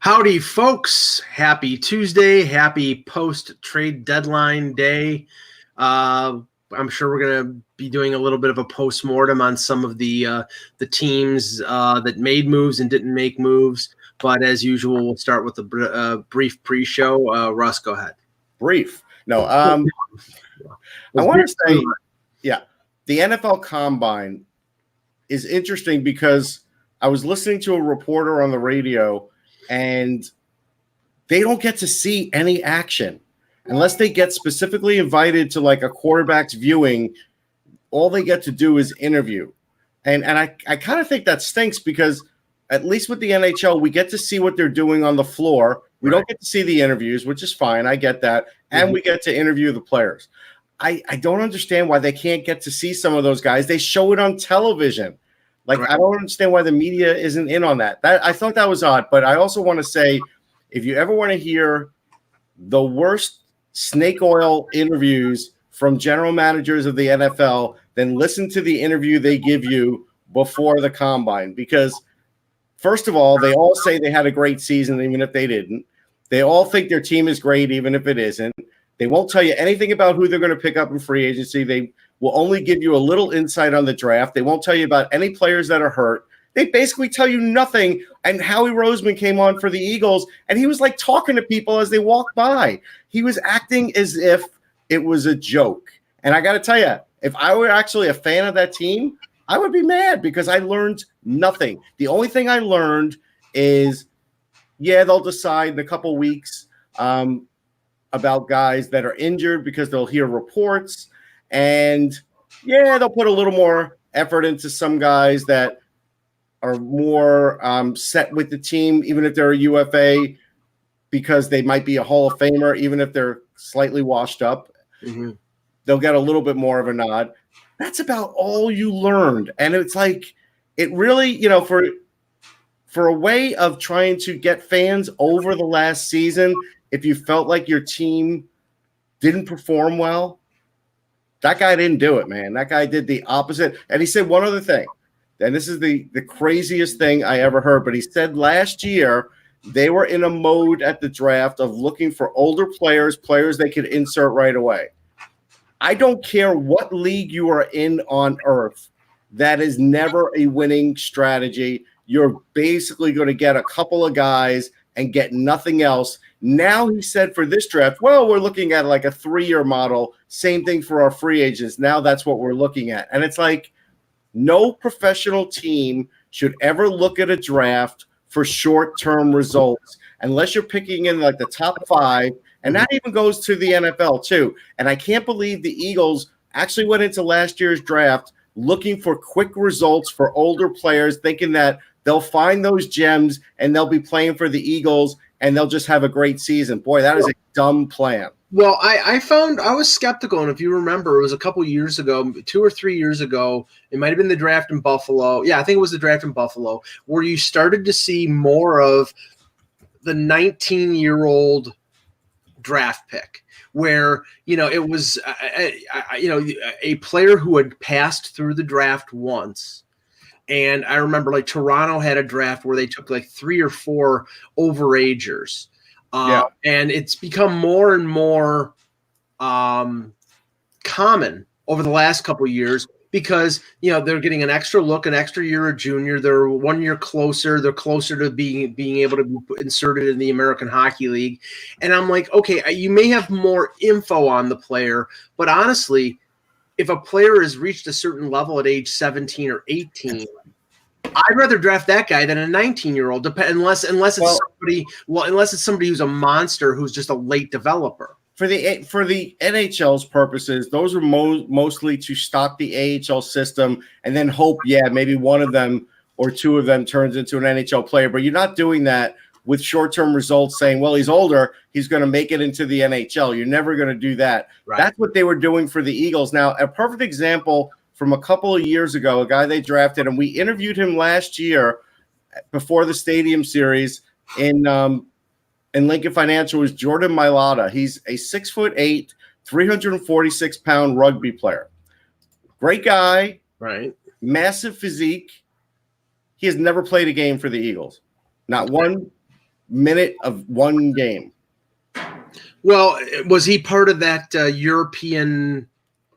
Howdy, folks. Happy Tuesday. Happy post-trade deadline day. I'm sure we're going to be doing a little bit of a post-mortem on some of the teams that made moves and didn't make moves. But as usual, we'll start with a brief pre-show. Russ, go ahead. Brief. No, I want to say, the NFL Combine is interesting because I was listening to a reporter on the radio, and they don't get to see any action unless they get specifically invited to like a quarterback's viewing. All they get to do is interview. And I kind of think that stinks because at least with the NHL, we get to see what they're doing on the floor. We don't get to see the interviews, which is fine. I get that. And we get to interview the players. I don't understand why they can't get to see some of those guys. They show it on television. Like, I don't understand why the media isn't in on that. I thought that was odd. But I also want to say, if you ever want to hear the worst snake oil interviews from general managers of the NFL, then listen to the interview they give you before the Combine. Because, first of all, they all say they had a great season, even if they didn't. They all think their team is great, even if it isn't. They won't tell you anything about who they're going to pick up in free agency. They will only give you a little insight on the draft. They won't tell you about any players that are hurt. They basically tell you nothing. And Howie Roseman came on for the Eagles, and he was like talking to people as they walked by. He was acting as if it was a joke. And I got to tell you, if I were actually a fan of that team, I would be mad because I learned nothing. The only thing I learned is, they'll decide in a couple weeks about guys that are injured because they'll hear reports. And, they'll put a little more effort into some guys that are more set with the team, even if they're a UFA, because they might be a Hall of Famer, even if they're slightly washed up. They'll get a little bit more of a nod. That's about all you learned. And it's like, it really, for a way of trying to get fans over the last season, if you felt like your team didn't perform well, that guy didn't do it, man. That guy did the opposite. And he said one other thing, and this is the craziest thing I ever heard, but he said last year they were in a mode at the draft of looking for older players they could insert right away. I don't care what league you are in on earth. That is never a winning strategy. You're basically going to get a couple of guys and get nothing else. Now he said for this draft, well, we're looking at like a 3-year model. Same thing for our free agents. Now that's what we're looking at. And it's like no professional team should ever look at a draft for short-term results unless you're picking in like the top 5. And that even goes to the NFL too. And I can't believe the Eagles actually went into last year's draft looking for quick results for older players, thinking that they'll find those gems and they'll be playing for the Eagles and they'll just have a great season. Boy, that is a dumb plan. Well, I was skeptical, and if you remember, it was a couple years ago, 2 or 3 years ago, it might have been the draft in Buffalo. Yeah, I think it was the draft in Buffalo, where you started to see more of the 19-year-old draft pick, where it was a player who had passed through the draft once. And I remember like Toronto had a draft where they took like 3 or 4 overagers. And it's become more and more common over the last couple of years because, they're getting an extra look, an extra year of junior. They're 1 year closer. They're closer to being able to be inserted in the American Hockey League. And I'm like, okay, you may have more info on the player, but honestly, if a player has reached a certain level at age 17 or 18, I'd rather draft that guy than a 19-year-old, unless it's somebody who's a monster who's just a late developer. For the NHL's purposes, those are mostly to stock the AHL system and then hope, maybe one of them or 2 of them turns into an NHL player. But you're not doing that with short-term results saying, well, he's older, he's going to make it into the NHL. You're never going to do that. Right. That's what they were doing for the Eagles. Now, a perfect example from a couple of years ago, a guy they drafted, and we interviewed him last year before the Stadium Series in Lincoln Financial, was Jordan Mailata. He's a 6'8", 346-pound rugby player. Great guy. Right. Massive physique. He has never played a game for the Eagles. Not one minute of one game. Well, was he part of that European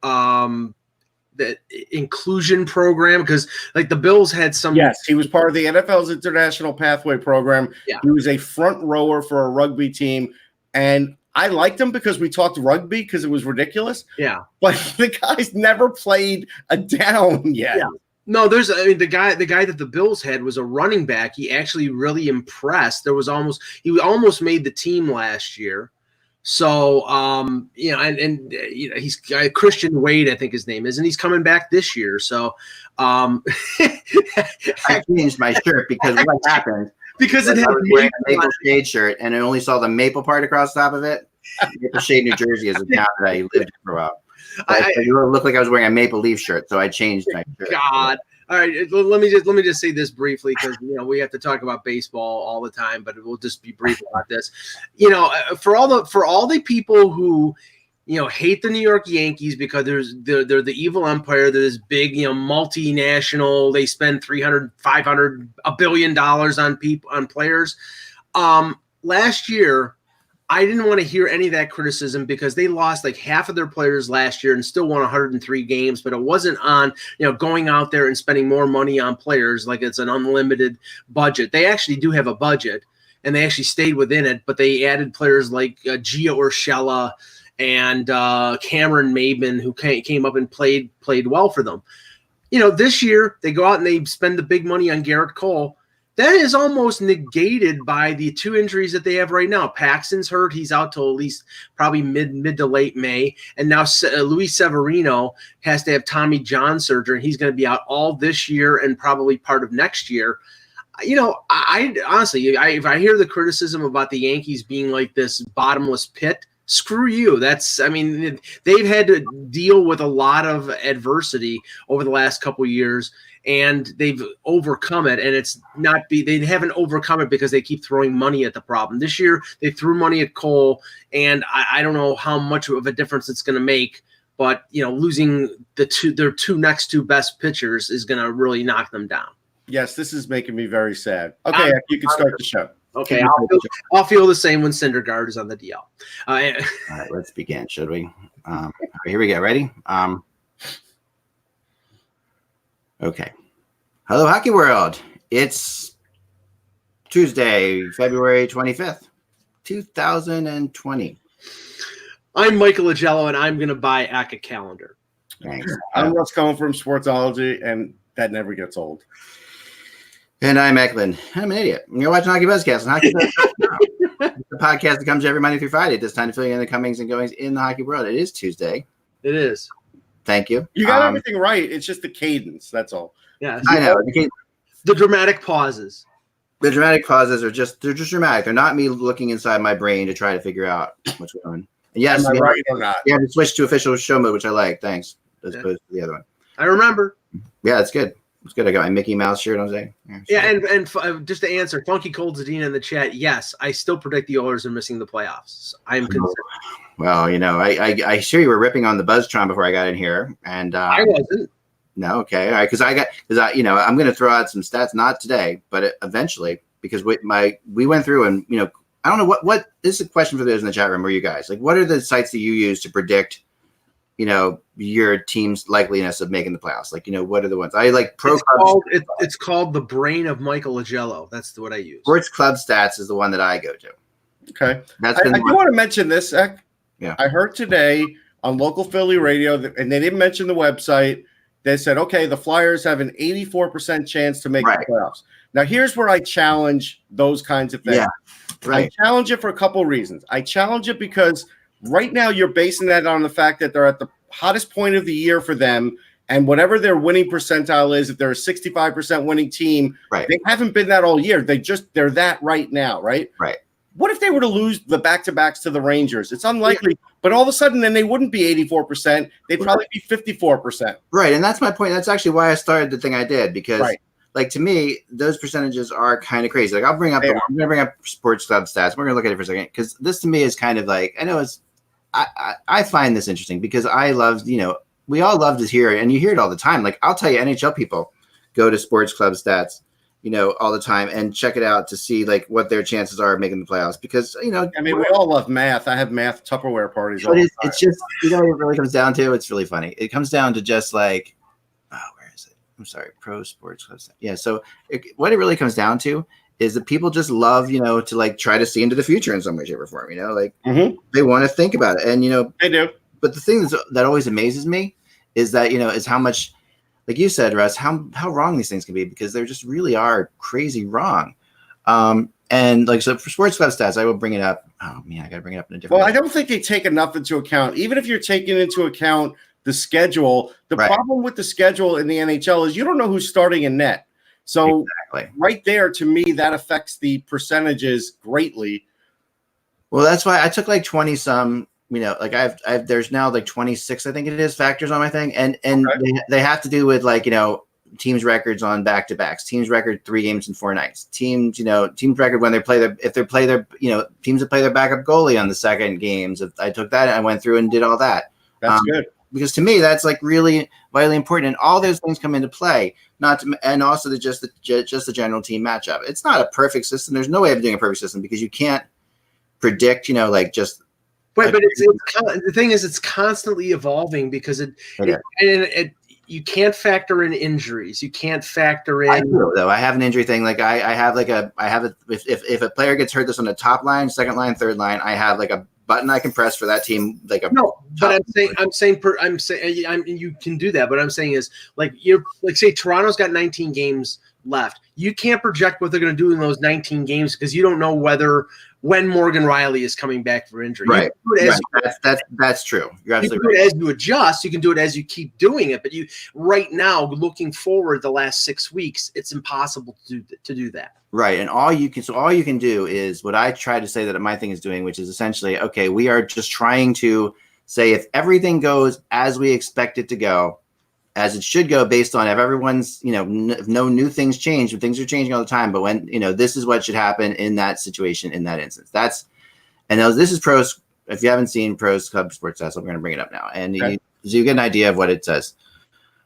that inclusion program? Because like the Bills had some. Yes, he was part of the NFL's International Pathway Program. Yeah. He was a front rower for a rugby team, and I liked him because we talked rugby because it was ridiculous. Yeah, but the guy's never played a down yet. Yeah. No, the guy that the Bills had was a running back. He actually really impressed. He almost made the team last year. So, he's Christian Wade, I think his name is, and he's coming back this year. So, I changed my shirt because what happened? Because it I had was wearing a Maple Shade shirt, and I only saw the maple part across the top of it. Maple Shade, New Jersey, is a town that I lived in for a while. It looked like I was wearing a Maple Leaf shirt, so I changed my shirt. God. All right, let me just say this briefly because we have to talk about baseball all the time, but we'll just be brief about this. For all the people who hate the New York Yankees because they're the evil empire, they're this big multinational. They spend $300, $500, $1 billion on players. Last year, I didn't want to hear any of that criticism because they lost like half of their players last year and still won 103 games, but it wasn't on, going out there and spending more money on players like it's an unlimited budget. They actually do have a budget and they actually stayed within it, but they added players like Gio Urshela and Cameron Maben who came up and played well for them. This year they go out and they spend the big money on Garrett Cole. That is almost negated by the two injuries that they have right now. Paxton's hurt. He's out till at least probably mid to late May. And now Luis Severino has to have Tommy John surgery, and he's going to be out all this year and probably part of next year. I honestly, if I hear the criticism about the Yankees being like this bottomless pit, screw you. They've had to deal with a lot of adversity over the last couple of years. And they've overcome it, and they haven't overcome it because they keep throwing money at the problem. This year, they threw money at Cole, and I don't know how much of a difference it's going to make, but losing their next two best pitchers is going to really knock them down. Yes, this is making me very sad. Okay, you can start the show. Okay, I'll feel the same when Syndergaard is on the DL. All right, let's begin, should we? Here we go. Ready? Okay. Hello, Hockey World. It's Tuesday, February 25th, 2020. I'm Michael Agello, and I'm going to buy Aka Calendar. Thanks. I'm Russ Cohen from Sportsology, and that never gets old. And I'm Eklund. I'm an idiot. You're watching HockeyBuzzcast on HockeyBuzzcast. The podcast that comes every Monday through Friday at this time to fill you in the comings and goings in the hockey world. It is Tuesday. It is. Thank you. You got everything right. It's just the cadence. That's all. Yeah, I know. The dramatic pauses. The dramatic pauses are they're just dramatic. They're not me looking inside my brain to try to figure out what's going on. And yes, am I right or not? Yeah, to switch to official show mode, which I like. Thanks. As opposed to the other one. I remember. Yeah, it's good. It's good. I got my Mickey Mouse shirt on today. Yeah, and just to answer, Funky Cold Zadina in the chat, yes, I still predict the Oilers are missing the playoffs. I'm concerned. Well, I sure you were ripping on the Buzztron before I got in here, and I wasn't. No, okay, all right, because I'm going to throw out some stats, not today, but eventually, because we went through and I don't know what this is a question for those in the chat room or you guys, like, what are the sites that you use to predict, your team's likeliness of making the playoffs? Like, what are the ones I like? It's called the brain of Michael Agello. That's what I use. Sports Club Stats is the one that I go to. Okay, I do want to mention this. Yeah, I heard today on local Philly radio, and they didn't mention the website. They said, okay, the Flyers have an 84% chance to make the playoffs. Now, here's where I challenge those kinds of things. Yeah, right. I challenge it for a couple of reasons. I challenge it because right now you're basing that on the fact that they're at the hottest point of the year for them, and whatever their winning percentile is, if they're a 65% winning team, they haven't been that all year. They're that right now, right? Right. What if they were to lose the back-to-backs to the Rangers? It's unlikely, but all of a sudden then they wouldn't be 84%. They'd probably be 54%. Right, and that's my point. That's actually why I started the thing I did, because like, to me, those percentages are kind of crazy. Like, I'm going to bring up Sports Club Stats. We're going to look at it for a second, because this to me is kind of like, I know I find this interesting because I love, we all love to hear it, and you hear it all the time. Like, I'll tell you, NHL people go to Sports Club Stats, all the time and check it out to see like what their chances are of making the playoffs. Because I mean, we all love math. I have math Tupperware parties. All the time. It's just what it really comes down to. It's really funny. It comes down to just like, where is it? I'm sorry, Pro Sports Club. Yeah. So what it really comes down to is that people just love, to like try to see into the future in some way, shape, or form. Like they want to think about it, and they do. But the thing that always amazes me is that is how much, like you said, Russ, how wrong these things can be, because they just really are crazy wrong. And like, so for Sports Club stats, I will bring it up. Oh man, I got to bring it up in a different way. I don't think they take enough into account. Even if you're taking into account the schedule, the problem with the schedule in the NHL is you don't know who's starting in net. So right there, to me, that affects the percentages greatly. Well, that's why I took like 20 some, like I've there's now like 26, I think it is, factors on my thing. And they have to do with like, teams records on back-to-backs, teams record 3 games in 4 nights, teams record when teams that play their backup goalie on the second games. I took that and I went through and did all that. That's good. Because to me, that's like really vitally important. And all those things come into play, and also just the general team matchup. It's not a perfect system. There's no way of doing a perfect system because you can't predict, like just. But the thing is, it's constantly evolving because you can't factor in injuries. You can't factor in. I do, though. I have an injury thing. Like if a player gets hurt, this on the top line, second line, third line, I have like a button I can press for that team. Like but I'm saying you can do that. But I'm saying is like say Toronto's got 19 games left. You can't project what they're going to do in those 19 games because you don't know when Morgan Riley is coming back for injury. Right. That's true. You're absolutely right. As you adjust, you can do it as you keep doing it. But right now, looking forward the last 6 weeks, it's impossible to do that. Right. And all you can do is what I try to say that my thing is doing, which is essentially, okay, we are just trying to say if everything goes as we expect it to go, as it should go, based on if everyone's, if no new things change, and things are changing all the time. But when, this is what should happen in that situation, in that instance. This is Pros. If you haven't seen Pros Club Sports Stats, I'm going to bring it up now. And you get an idea of what it says.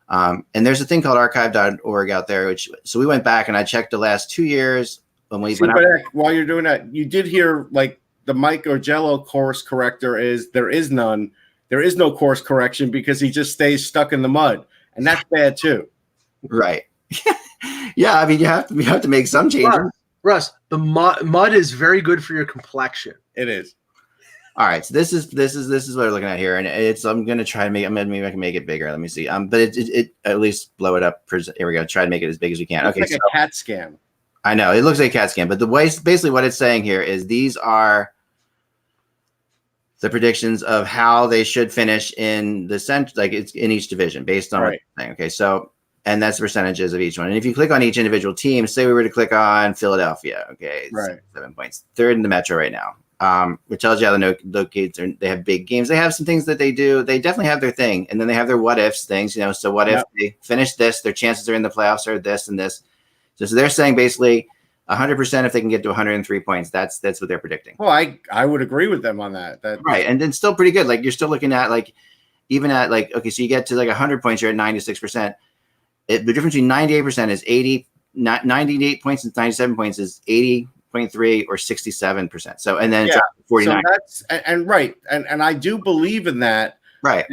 And there's a thing called archive.org out there, so we went back and I checked the last 2 years when we went out. While you're doing that, you did hear like the Mike Orgello course corrector there is none. There is no course correction because he just stays stuck in the mud. And that's bad too. Right. Yeah. I mean, you have to make some changes. Russ, the mud is very good for your complexion. It is. All right. So this is what we're looking at here. And I'm going to try to maybe I can make it bigger. Let me see. But it at least blow it up. Here we go. Try to make it as big as we can. It's like a CAT scan. I know it looks like a CAT scan, but basically what it's saying here is these are the predictions of how they should finish in the like it's in each division based on what you're saying. Okay. So, and that's the percentages of each one. And if you click on each individual team, say we were to click on Philadelphia, okay, 7 points, third in the Metro right now. Which tells you how the locates are. They have big games. They have some things that they do. They definitely have their thing. And then they have their what ifs things, so what if they finish this, their chances are in the playoffs are this and this. So they're saying basically 100% if they can get to 103 points. That's what they're predicting. Well, I would agree with them on that. Right. And then still pretty good. Like you're still looking at like, even at like, okay, so you get to like 100 points, you're at 96%. The difference between 98% is 98 points and 97 points is 80.3 or 67%. So, and then 49. So and I do believe in that. Right.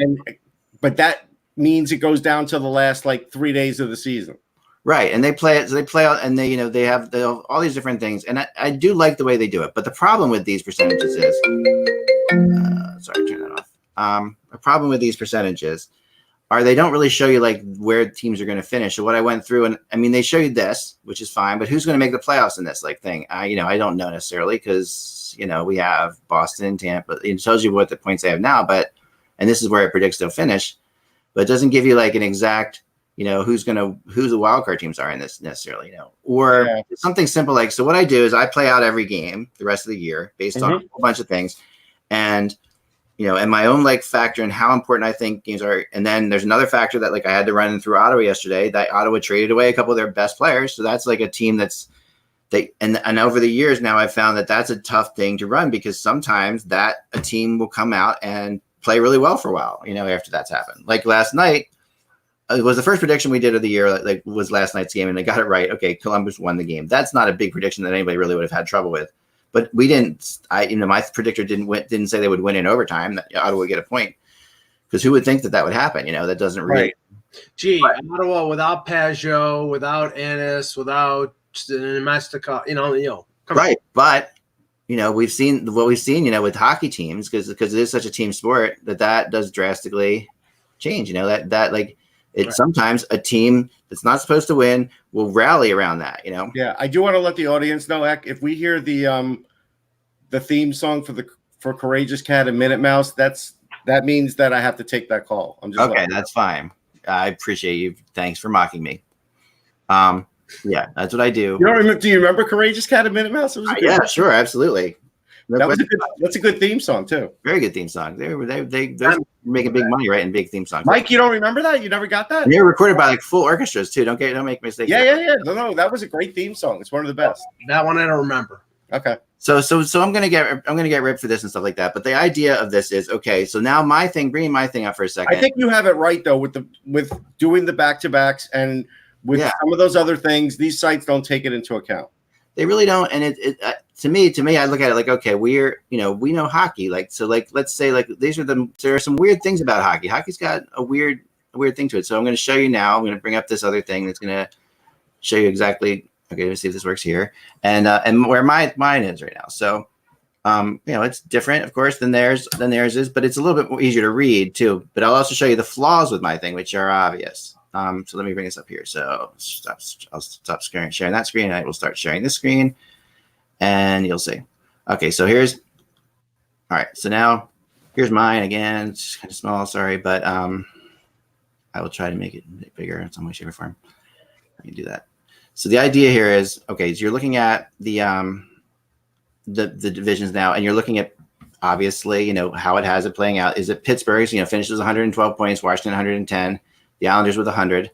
But that means it goes down to the last like 3 days of the season. Right, and they play it. So they play out, and they have all these different things, and I do like the way they do it. But the problem with these percentages is, sorry, turn that off. A problem with these percentages are they don't really show you like where teams are going to finish. So what I went through, and I mean, they show you this, which is fine, but who's going to make the playoffs in this like thing? I don't know necessarily because we have Boston, Tampa. It tells you what the points they have now, and this is where it predicts they'll finish, but it doesn't give you like an exact. Who's the wild card teams are in this necessarily, or something simple like, so what I do is I play out every game the rest of the year based on a whole bunch of things. And, and my own like factor in how important I think games are. And then there's another factor that like I had to run through Ottawa yesterday that Ottawa traded away a couple of their best players. So that's like a team and over the years now I've found that that's a tough thing to run because sometimes that a team will come out and play really well for a while, after that's happened. Like last night, it was the first prediction we did of the year, like was last night's game, and they got it right. Okay, Columbus won the game. That's not a big prediction that anybody really would have had trouble with. But we didn't. My predictor didn't say they would win in overtime. That Ottawa would get a point, because who would think that would happen? That doesn't really. Right. Gee, Ottawa without Pajot, without Ennis, without Mastica, right. But we've seen what we've seen, with hockey teams, because it is such a team sport that does drastically change. Sometimes a team that's not supposed to win will rally around that. Yeah, I do want to let the audience know, Eck, if we hear the theme song for Courageous Cat and Minute Mouse, that means that I have to take that call. I'm just okay. That's fine. I appreciate you. Thanks for mocking me. Yeah, that's what I do. Do you remember Courageous Cat and Minute Mouse? Yeah, sure, absolutely. That's a good theme song too. Very good theme song. They're making big money, right? In big theme songs. Mike, you don't remember that? You never got that? And they're recorded by full orchestras too. Don't make mistakes. Yeah. No, that was a great theme song. It's one of the best. That one I don't remember. Okay. So I'm gonna get ripped for this and stuff like that. But the idea of this is okay. So now bringing my thing up for a second. I think you have it right though with doing the back-to-backs and with some of those other things. These sites don't take it into account. They really don't. And to me, I look at it like, okay, we know hockey. Let's say there are some weird things about hockey. Hockey's got a weird thing to it. So I'm going to show you now. I'm going to bring up this other thing that's going to show you exactly. Okay, let's see if this works here. And where mine is right now. So, it's different, of course, than theirs is, but it's a little bit more easier to read too. But I'll also show you the flaws with my thing, which are obvious. So let me bring this up here. So I'll stop sharing that screen, and I will start sharing this screen, and you'll see. Okay, so all right. So now here's mine again. It's kind of small, sorry, but I will try to make it bigger in some way, shape, or form. I can do that. So the idea here is, okay, so you're looking at the divisions now, and you're looking at obviously, how it has it playing out. Is it Pittsburgh's, finishes 112 points, Washington 110. The Islanders with 100,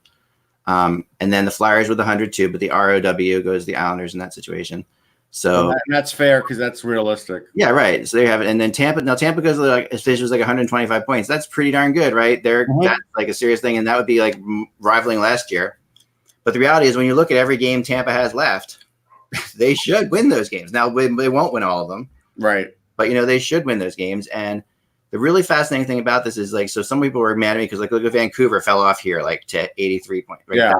and then the Flyers with 102, but the ROW goes to the Islanders in that situation. So that's fair because that's realistic. Yeah, right. So there you have it. And then Tampa goes finishes 125 points. That's pretty darn good, right? That's like a serious thing, and that would be like rivaling last year. But the reality is, when you look at every game Tampa has left, they should win those games. Now they won't win all of them, right? But they should win those games. And the really fascinating thing about this is so some people were mad at me because look at Vancouver fell off here to 83 points. Right? Yeah,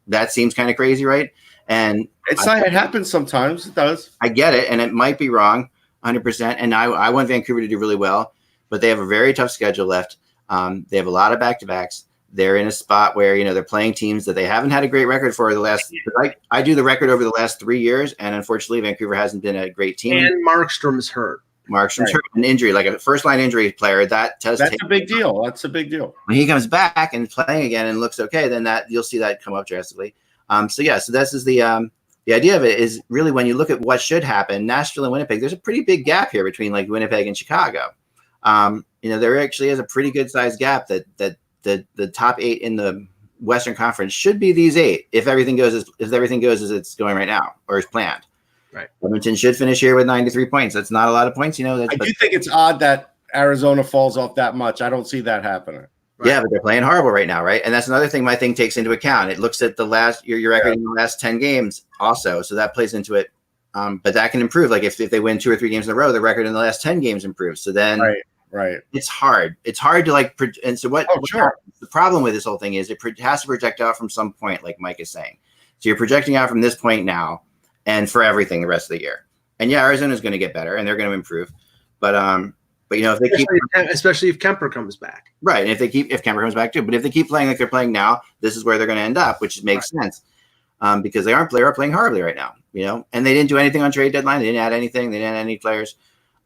that seems kind of crazy, right? And it happens sometimes. It does. I get it, and it might be wrong, 100%. And I want Vancouver to do really well, but they have a very tough schedule left. They have a lot of back-to-backs. They're in a spot where they're playing teams that they haven't had a great record for the last. I do the record over the last 3 years, and unfortunately, Vancouver hasn't been a great team. And Markstrom's hurt. Markstrom's hurt, an injury, like a first-line injury player. That's a big deal. That's a big deal. When he comes back and playing again and looks okay, then you'll see that come up drastically. So this is the idea of it is really when you look at what should happen. Nashville and Winnipeg, there's a pretty big gap here between Winnipeg and Chicago. There actually is a pretty good sized gap that the top 8 in the Western Conference should be these 8 if everything goes as it's going right now or as planned. Right. Edmonton should finish here with 93 points. That's not a lot of points, I do think it's odd that Arizona falls off that much. I don't see that happening. Right. Yeah, but they're playing horrible right now, right? And that's another thing my thing takes into account. It looks at your record in the last 10 games also, so that plays into it. But that can improve. Like if they win 2 or 3 games in a row, the record in the last 10 games improves. So then, right, it's hard. It's hard to and so what? The problem with this whole thing is it has to project out from some point, like Mike is saying. So you're projecting out from this point now, and for everything the rest of the year. And yeah, Arizona is going to get better, and they're going to improve. But if they especially if Kemper comes back, right? And if Kemper comes back too, but if they keep playing like they're playing now, this is where they're going to end up, which makes sense, because they are playing horribly right now, and they didn't do anything on trade deadline. They didn't add anything. They didn't add any players.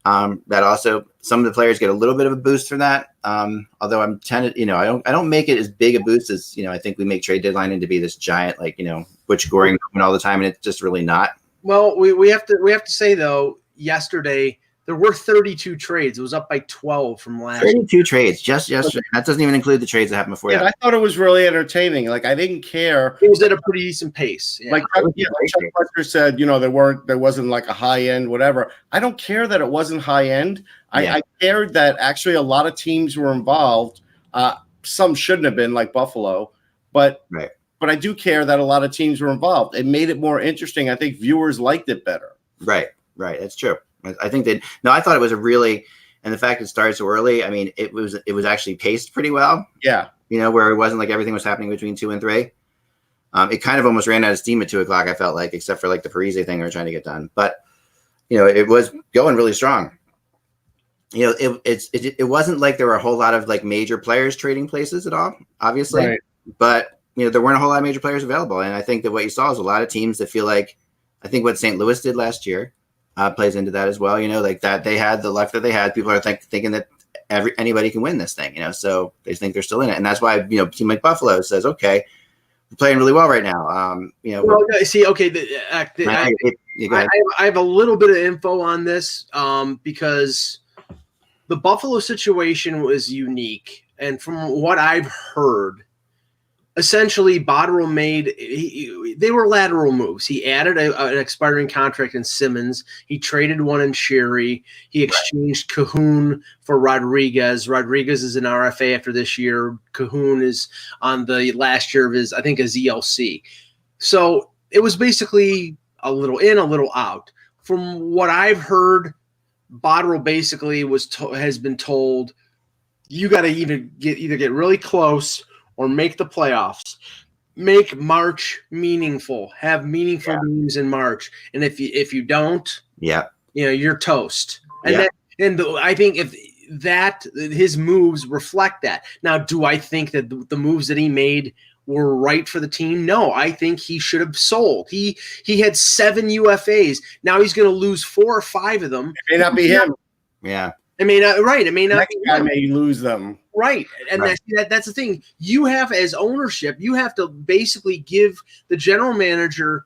That also some of the players get a little bit of a boost from that. Although I'm tended, I don't make it as big a boost as I think we make trade deadline into be this giant Butch Goring all the time, and it's just really not. Well, we have to say though, yesterday there were 32 trades. It was up by 12 from last. 32 trades just yesterday. That doesn't even include the trades that happened before that. I thought it was really entertaining. I didn't care. It was at a pretty decent pace. Yeah. Chuck Fletcher said, there wasn't a high end, whatever. I don't care that it wasn't high end. I cared that actually a lot of teams were involved. Some shouldn't have been, like Buffalo. but right. But I do care that a lot of teams were involved. It made it more interesting. I think viewers liked it better. Right. That's true. I think that. No, I thought it was a really, and the fact it started so early. I mean, it was actually paced pretty well. Yeah. Where it wasn't like everything was happening between 2 and 3. It kind of almost ran out of steam at 2 o'clock. I felt like, except for like the Parise thing they were trying to get done, but it was going really strong. It wasn't like there were a whole lot of like major players trading places at all, obviously, right. But there weren't a whole lot of major players available, and I think that what you saw is a lot of teams that feel like, I think what St. Louis did last year plays into that as well. Like that they had the luck that they had. People are thinking that anybody can win this thing, so they think they're still in it, and that's why a team like Buffalo says, okay, we're playing really well right now. Well, see, okay, I have a little bit of info on this because the Buffalo situation was unique, and from what I've heard, essentially Botterill they were lateral moves. He added an expiring contract in Simmons. He traded one in Sherry. He exchanged Cahoon for Rodriguez. Rodriguez is an RFA after this year. Cahoon is on the last year of his ELC. So it was basically a little in, a little out. From what I've heard, Botterill basically has been told, you got to either get really close or make the playoffs. Make March meaningful. Have meaningful games in March. And if you don't, you're toast. And I think if his moves reflect that. Now, do I think that the moves that he made were right for the team? No, I think he should have sold. He had 7 UFAs. Now he's going to lose 4 or 5 of them. It may not be him. Yeah. It may not. Right. It may not. Next guy may lose them. Right. And that's the thing. You have, as ownership, you have to basically give the general manager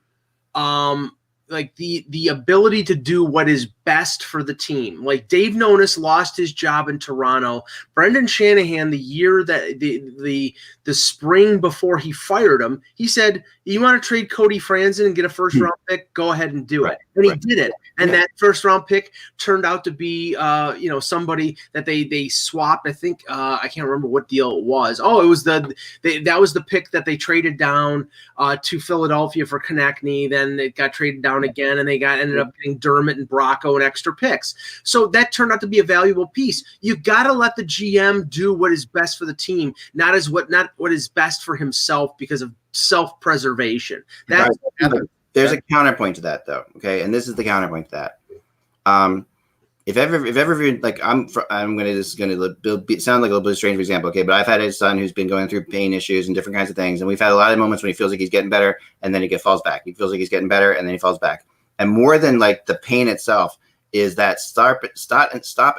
like the ability to do what is best for the team. Like Dave Nonis lost his job in Toronto. Brendan Shanahan, the year that the spring before he fired him, he said, you want to trade Cody Franzen and get a first round pick? Go ahead and do it. And he did it. And that first round pick turned out to be somebody that they swapped. I think I can't remember what deal it was. Oh, it was that was the pick that they traded down to Philadelphia for Konechny. Then it got traded down again, and they ended up getting Dermott and Bracco and extra picks. So that turned out to be a valuable piece. You got to let the GM do what is best for the team, not what is best for himself because of self-preservation. There's a counterpoint to that, though. Okay, and this is the counterpoint to that. If ever like this is gonna sound like a little bit strange, for example. Okay, but I've had a son who's been going through pain issues and different kinds of things, and we've had a lot of moments when he feels like he's getting better, and then he falls back. He feels like he's getting better, and then he falls back. And more than like the pain itself is that stop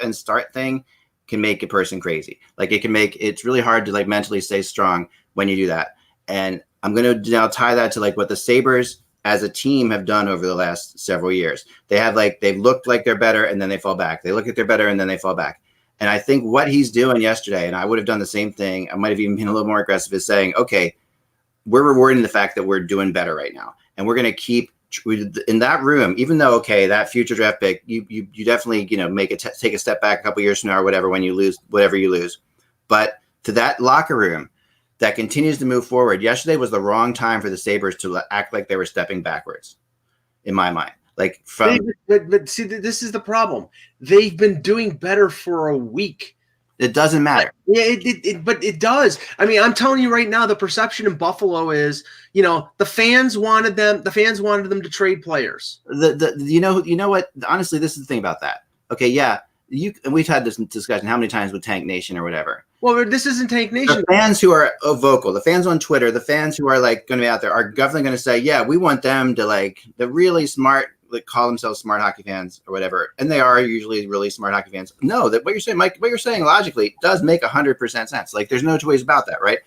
and start thing can make a person crazy. Like it's really hard to like mentally stay strong when you do that. And I'm going to now tie that to like what the Sabres as a team have done over the last several years. They've looked like they're better and then they fall back. They look like they're better and then they fall back. And I think what he's doing yesterday, and I would have done the same thing, I might have even been a little more aggressive, is saying, okay, we're rewarding the fact that we're doing better right now. And we're going to keep in that room, even though, okay, that future draft pick, you definitely, take a step back a couple years from now or whatever, when you lose, whatever you lose. But to that locker room that continues to move forward, yesterday was the wrong time for the Sabres to act like they were stepping backwards, in my mind. But see, this is the problem. They've been doing better for a week. It doesn't matter. Yeah, but it does. I mean, I'm telling you right now, the perception in Buffalo is, the fans wanted them to trade players. You know what? Honestly, this is the thing about that. Okay, yeah, we've had this discussion how many times with Tank Nation or whatever. Well, this isn't Tank Nation. The fans who are vocal, the fans on Twitter, the fans who are like going to be out there are definitely going to say, yeah, we want them to like the really smart, like call themselves smart hockey fans or whatever, and they are usually really smart hockey fans. No, that what you're saying, Mike, what you're saying logically does make 100% sense. Like, there's no two ways about that, right?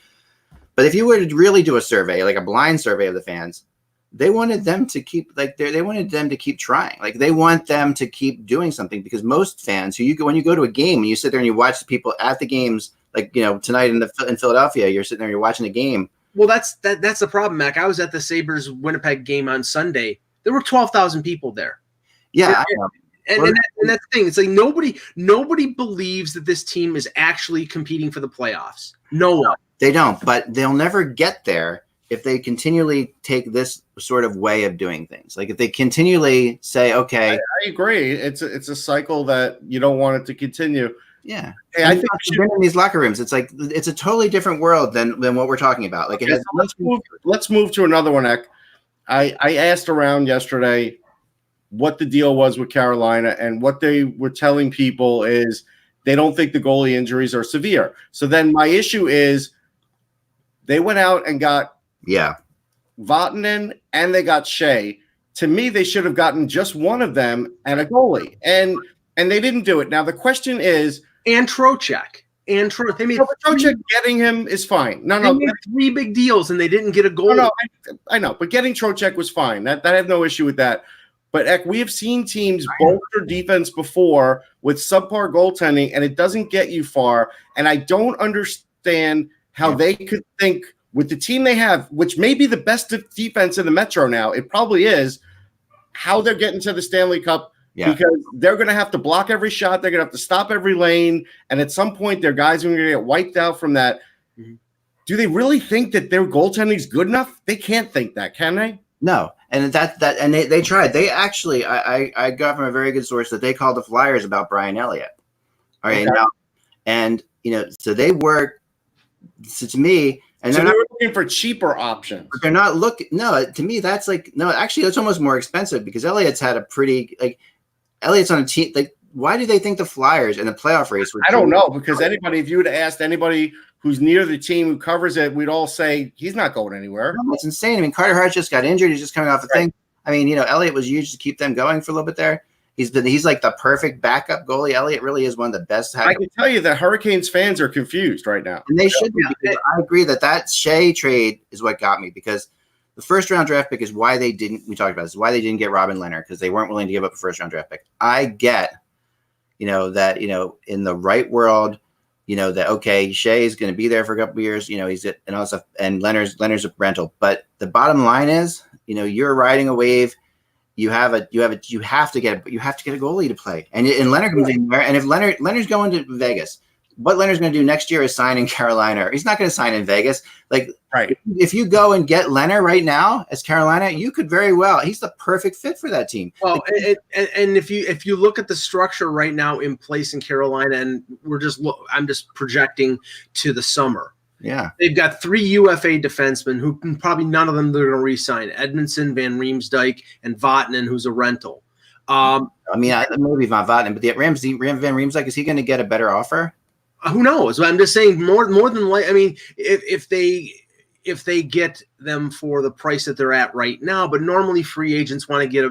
But if you were to really do a survey, like a blind survey of the fans, they wanted them to keep they wanted them to keep trying. Like, they want them to keep doing something, because most fans when you go to a game and you sit there and you watch the people at the games, like tonight in Philadelphia, you're sitting there, you're watching a game. Well, that's the problem, Mac. I was at the Sabres Winnipeg game on Sunday. There were 12,000 people there. Yeah. And that's the thing. It's like nobody believes that this team is actually competing for the playoffs. No one. They don't, but they'll never get there if they continually take this sort of way of doing things. Like if they continually say, okay. I agree. It's a cycle that you don't want it to continue. Yeah. Hey, I think in these locker rooms, it's like it's a totally different world than what we're talking about. Like let's move to another one, Eck. I asked around yesterday what the deal was with Carolina, and what they were telling people is they don't think the goalie injuries are severe. So then my issue is they went out and got Vatanen and they got Shea. To me, they should have gotten just one of them and a goalie, and they didn't do it. Now the question is, and Trocheck. They made Trocheck getting him is fine. They made 3 big deals and they didn't get a goal. No, I know, but getting Trocheck was fine. That I have no issue with that. But Eck, we have seen teams bolster defense before with subpar goaltending, and it doesn't get you far. And I don't understand how they could think with the team they have, which may be the best defense in the Metro now. It probably is, how they're getting to the Stanley Cup. Yeah. Because they're going to have to block every shot. They're going to have to stop every lane. And at some point, their guys are going to get wiped out from that. Mm-hmm. Do they really think that their goaltending is good enough? They can't think that, can they? No. And and they tried. They actually, I got from a very good source that they called the Flyers about Brian Elliott. All right. Okay. Now, and, so they were, so to me, and so they're looking for cheaper options. But they're not looking. No, to me, that's actually, that's almost more expensive because Elliott's had a pretty, Elliott's on a team. Like, why do they think the Flyers in the playoff race? I don't know, because if you would have asked anybody who's near the team who covers it, we'd all say he's not going anywhere. No, that's insane. I mean, Carter Hart just got injured. He's just coming off a thing. I mean, Elliott was used to keep them going for a little bit there. He's like the perfect backup goalie. Elliott really is one of the best. I can tell you that Hurricanes fans are confused right now. And they should be, because I agree that Shea trade is what got me, because the first round draft pick is why they didn't, we talked about this, why they didn't get Robin Leonard, because they weren't willing to give up a first round draft pick. I get, that, in the right world, that, okay, Shea is going to be there for a couple of years, he's and all stuff, and Leonard's a rental. But the bottom line is, you're riding a wave. You have to get a goalie to play. And Leonard comes in there, and if Leonard's going to Vegas, what Leonard's going to do next year is sign in Carolina. He's not going to sign in Vegas. If you go and get Leonard right now as Carolina, you could very well. He's the perfect fit for that team. Well, and if you look at the structure right now in place in Carolina, and I'm just projecting to the summer. Yeah, they've got 3 UFA defensemen who probably none of them they're going to re-sign: Edmondson, Van Riemsdyk, and Vatanen, who's a rental. Maybe Van Vatanen, but the Van Riemsdyk, is he going to get a better offer? Who knows? I'm just saying more than like, I mean, if they get them for the price that they're at right now, but normally free agents want to get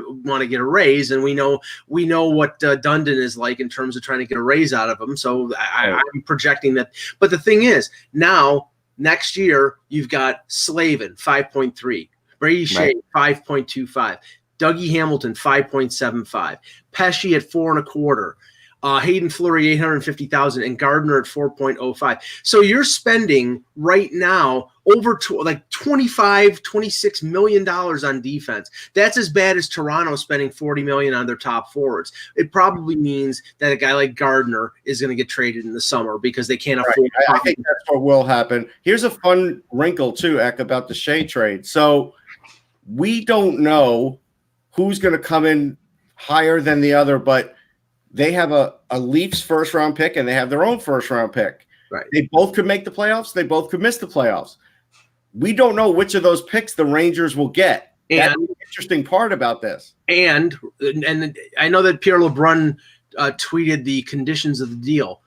a raise, and we know what Dundon is like in terms of trying to get a raise out of them. So I'm projecting that. But the thing is, now next year you've got Slavin 5.3, Brady Shea 5.25, Dougie Hamilton 5.75, Pesci at 4.25. Hayden Fleury, $850,000, and Gardner at 4.05. So you're spending right now over $26 million on defense. That's as bad as Toronto spending $40 million on their top forwards. It probably means that a guy like Gardner is going to get traded in the summer because they can't afford. I think that's what will happen. Here's a fun wrinkle too, Eck, about the Shea trade. So we don't know who's going to come in higher than the other, but they have a Leafs first-round pick, and they have their own first-round pick. Right. They both could make the playoffs. They both could miss the playoffs. We don't know which of those picks the Rangers will get. That's the interesting part about this. And I know that Pierre LeBrun tweeted the conditions of the deal.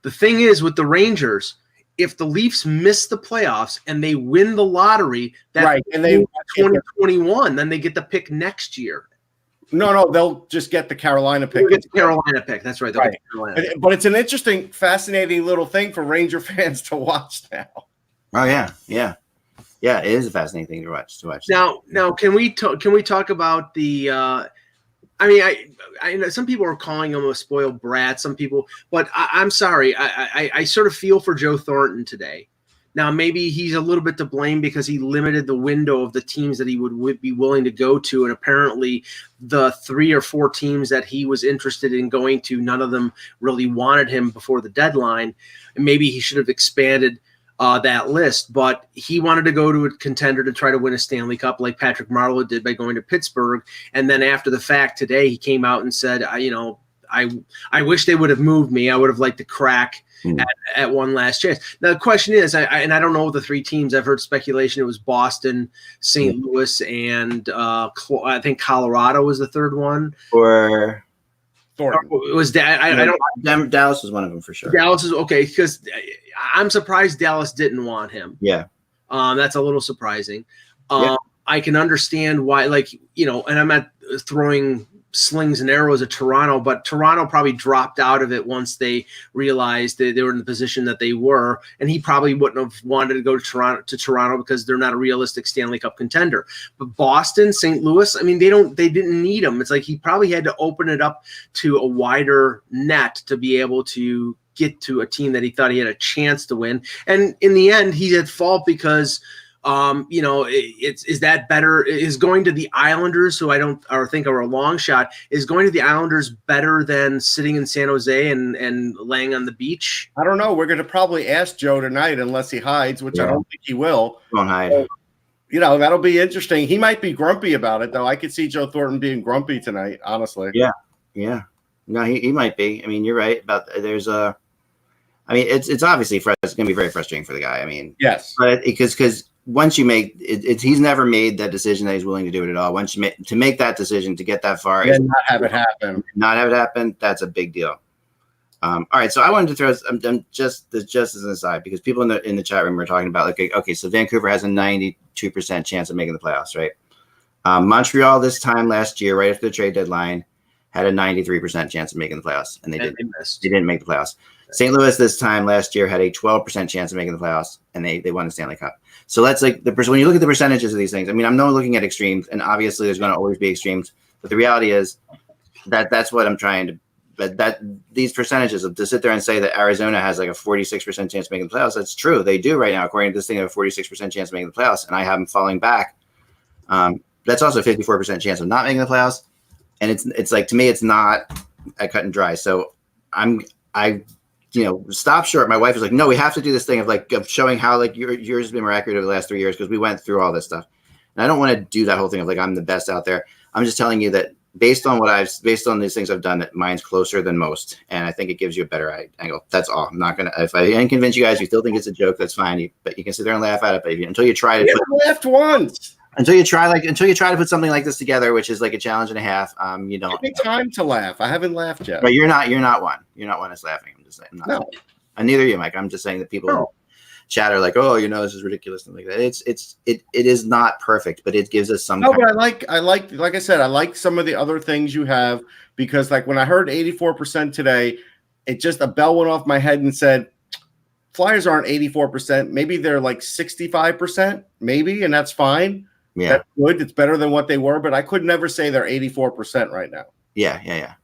The thing is with the Rangers, if the Leafs miss the playoffs and they win the lottery, that's and they 2021, then they get the pick next year. No, they'll just get the Carolina pick. They'll get the Carolina pick. That's right. They'll get the Carolina pick. But it's an interesting, fascinating little thing for Ranger fans to watch now. Oh yeah. It is a fascinating thing to watch. Now, can we talk about the? I know some people are calling him a spoiled brat. Some people, but I'm sorry. I sort of feel for Joe Thornton today. Now, maybe he's a little bit to blame because he limited the window of the teams that he would be willing to go to. And apparently the 3 or 4 teams that he was interested in going to, none of them really wanted him before the deadline. And maybe he should have expanded that list, but he wanted to go to a contender to try to win a Stanley Cup like Patrick Marleau did by going to Pittsburgh. And then after the fact today, he came out and said, I wish they would have moved me. I would have liked to crack at one last chance. Now, the question is, I don't know the three teams. I've heard speculation it was Boston, St. Louis, and I think Colorado was the third one. Or Thornton. It was Dallas was one of them for sure. Dallas is okay, because I'm surprised Dallas didn't want him. Yeah. That's a little surprising. I can understand why, and I'm not throwing slings and arrows at Toronto, but Toronto probably dropped out of it once they realized that they were in the position that they were, and he probably wouldn't have wanted to go to Toronto because they're not a realistic Stanley Cup contender. But Boston, St. Louis, I mean, they didn't need him. It's like he probably had to open it up to a wider net to be able to get to a team that he thought he had a chance to win. And in the end, he's at fault because is that better? Is going to the Islanders, who I think are a long shot, is going to the Islanders better than sitting in San Jose and laying on the beach? I don't know. We're going to probably ask Joe tonight, unless he hides, which I don't think he will. Don't hide. So, that'll be interesting. He might be grumpy about it, though. I could see Joe Thornton being grumpy tonight, honestly. Yeah. No, he might be. I mean, you're right about there's a. I mean, it's obviously it's going to be very frustrating for the guy. I mean, yes, but because once you make it, he's never made that decision that he's willing to do it at all. Once you make that decision to get that far, and not have it happen, that's a big deal. All right, so I wanted to throw just as an aside, because people in the chat room were talking about okay, so Vancouver has a 92% chance of making the playoffs, right? Montreal this time last year, right after the trade deadline, had a 93% chance of making the playoffs, and they didn't make the playoffs. St. Louis this time last year had a 12% chance of making the playoffs, and they won the Stanley Cup. So that's when you look at the percentages of these things. I mean, I'm not looking at extremes, and obviously there's going to always be extremes. But the reality is that's what I'm trying to. But that these percentages to sit there and say that Arizona has like a 46% chance of making the playoffs, that's true. They do right now, according to this thing, have a 46% chance of making the playoffs, and I have them falling back. That's also a 54% chance of not making the playoffs, and it's like, to me, it's not a cut and dry. So I stop short. My wife was like, no, we have to do this thing of showing how yours has been more accurate over the last 3 years, because we went through all this stuff. And I don't want to do that whole thing of I'm the best out there. I'm just telling you that based on these things I've done, that mine's closer than most. And I think it gives you a better angle. That's all. I'm not going to, if I didn't convince you guys, you still think it's a joke, that's fine. But you can sit there and laugh at it. But until you try to laughed once. Until you try to put something like this together, which is like a challenge and a half, you don't. Give me time to laugh. I haven't laughed yet. But you're not one. You're not one that's laughing. I'm just saying. No. And neither are you, Mike. I'm just saying that people in chat are like, oh, this is ridiculous and like that. It is not perfect, but it gives us some. No, but I like I said, I like some of the other things you have, because when I heard 84% today, it just a bell went off my head and said, Flyers aren't 84%. Maybe they're 65%, maybe, and that's fine. Yeah, that's good. It's better than what they were, but I could never say they're 84% right now. Yeah. To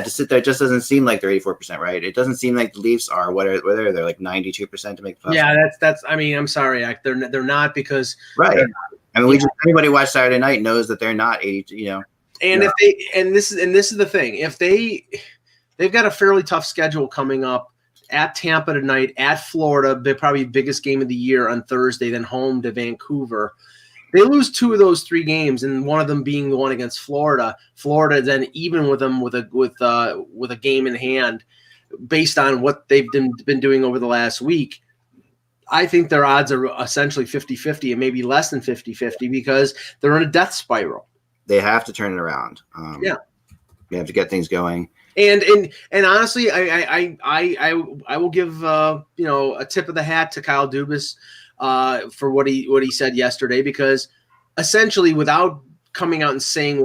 sit there, it just doesn't seem like they're 84%, right? It doesn't seem like the Leafs are. Whether they're 92% to make the playoffs. Yeah, that's. I mean, I'm sorry, they're not, because right. I mean, anybody watch Saturday Night knows that they're not 80. And if this is the thing, if they've got a fairly tough schedule coming up. At Tampa tonight, at Florida, the probably biggest game of the year on Thursday, then home to Vancouver. They lose 2 of those 3 games, and one of them being the one against Florida. Florida then even with them with a game in hand, based on what they've been doing over the last week. I think their odds are essentially 50-50 and maybe less than 50-50, because they're in a death spiral. They have to turn it around. They have to get things going. And honestly, I will give a tip of the hat to Kyle Dubas for what he said yesterday, because essentially, without coming out and saying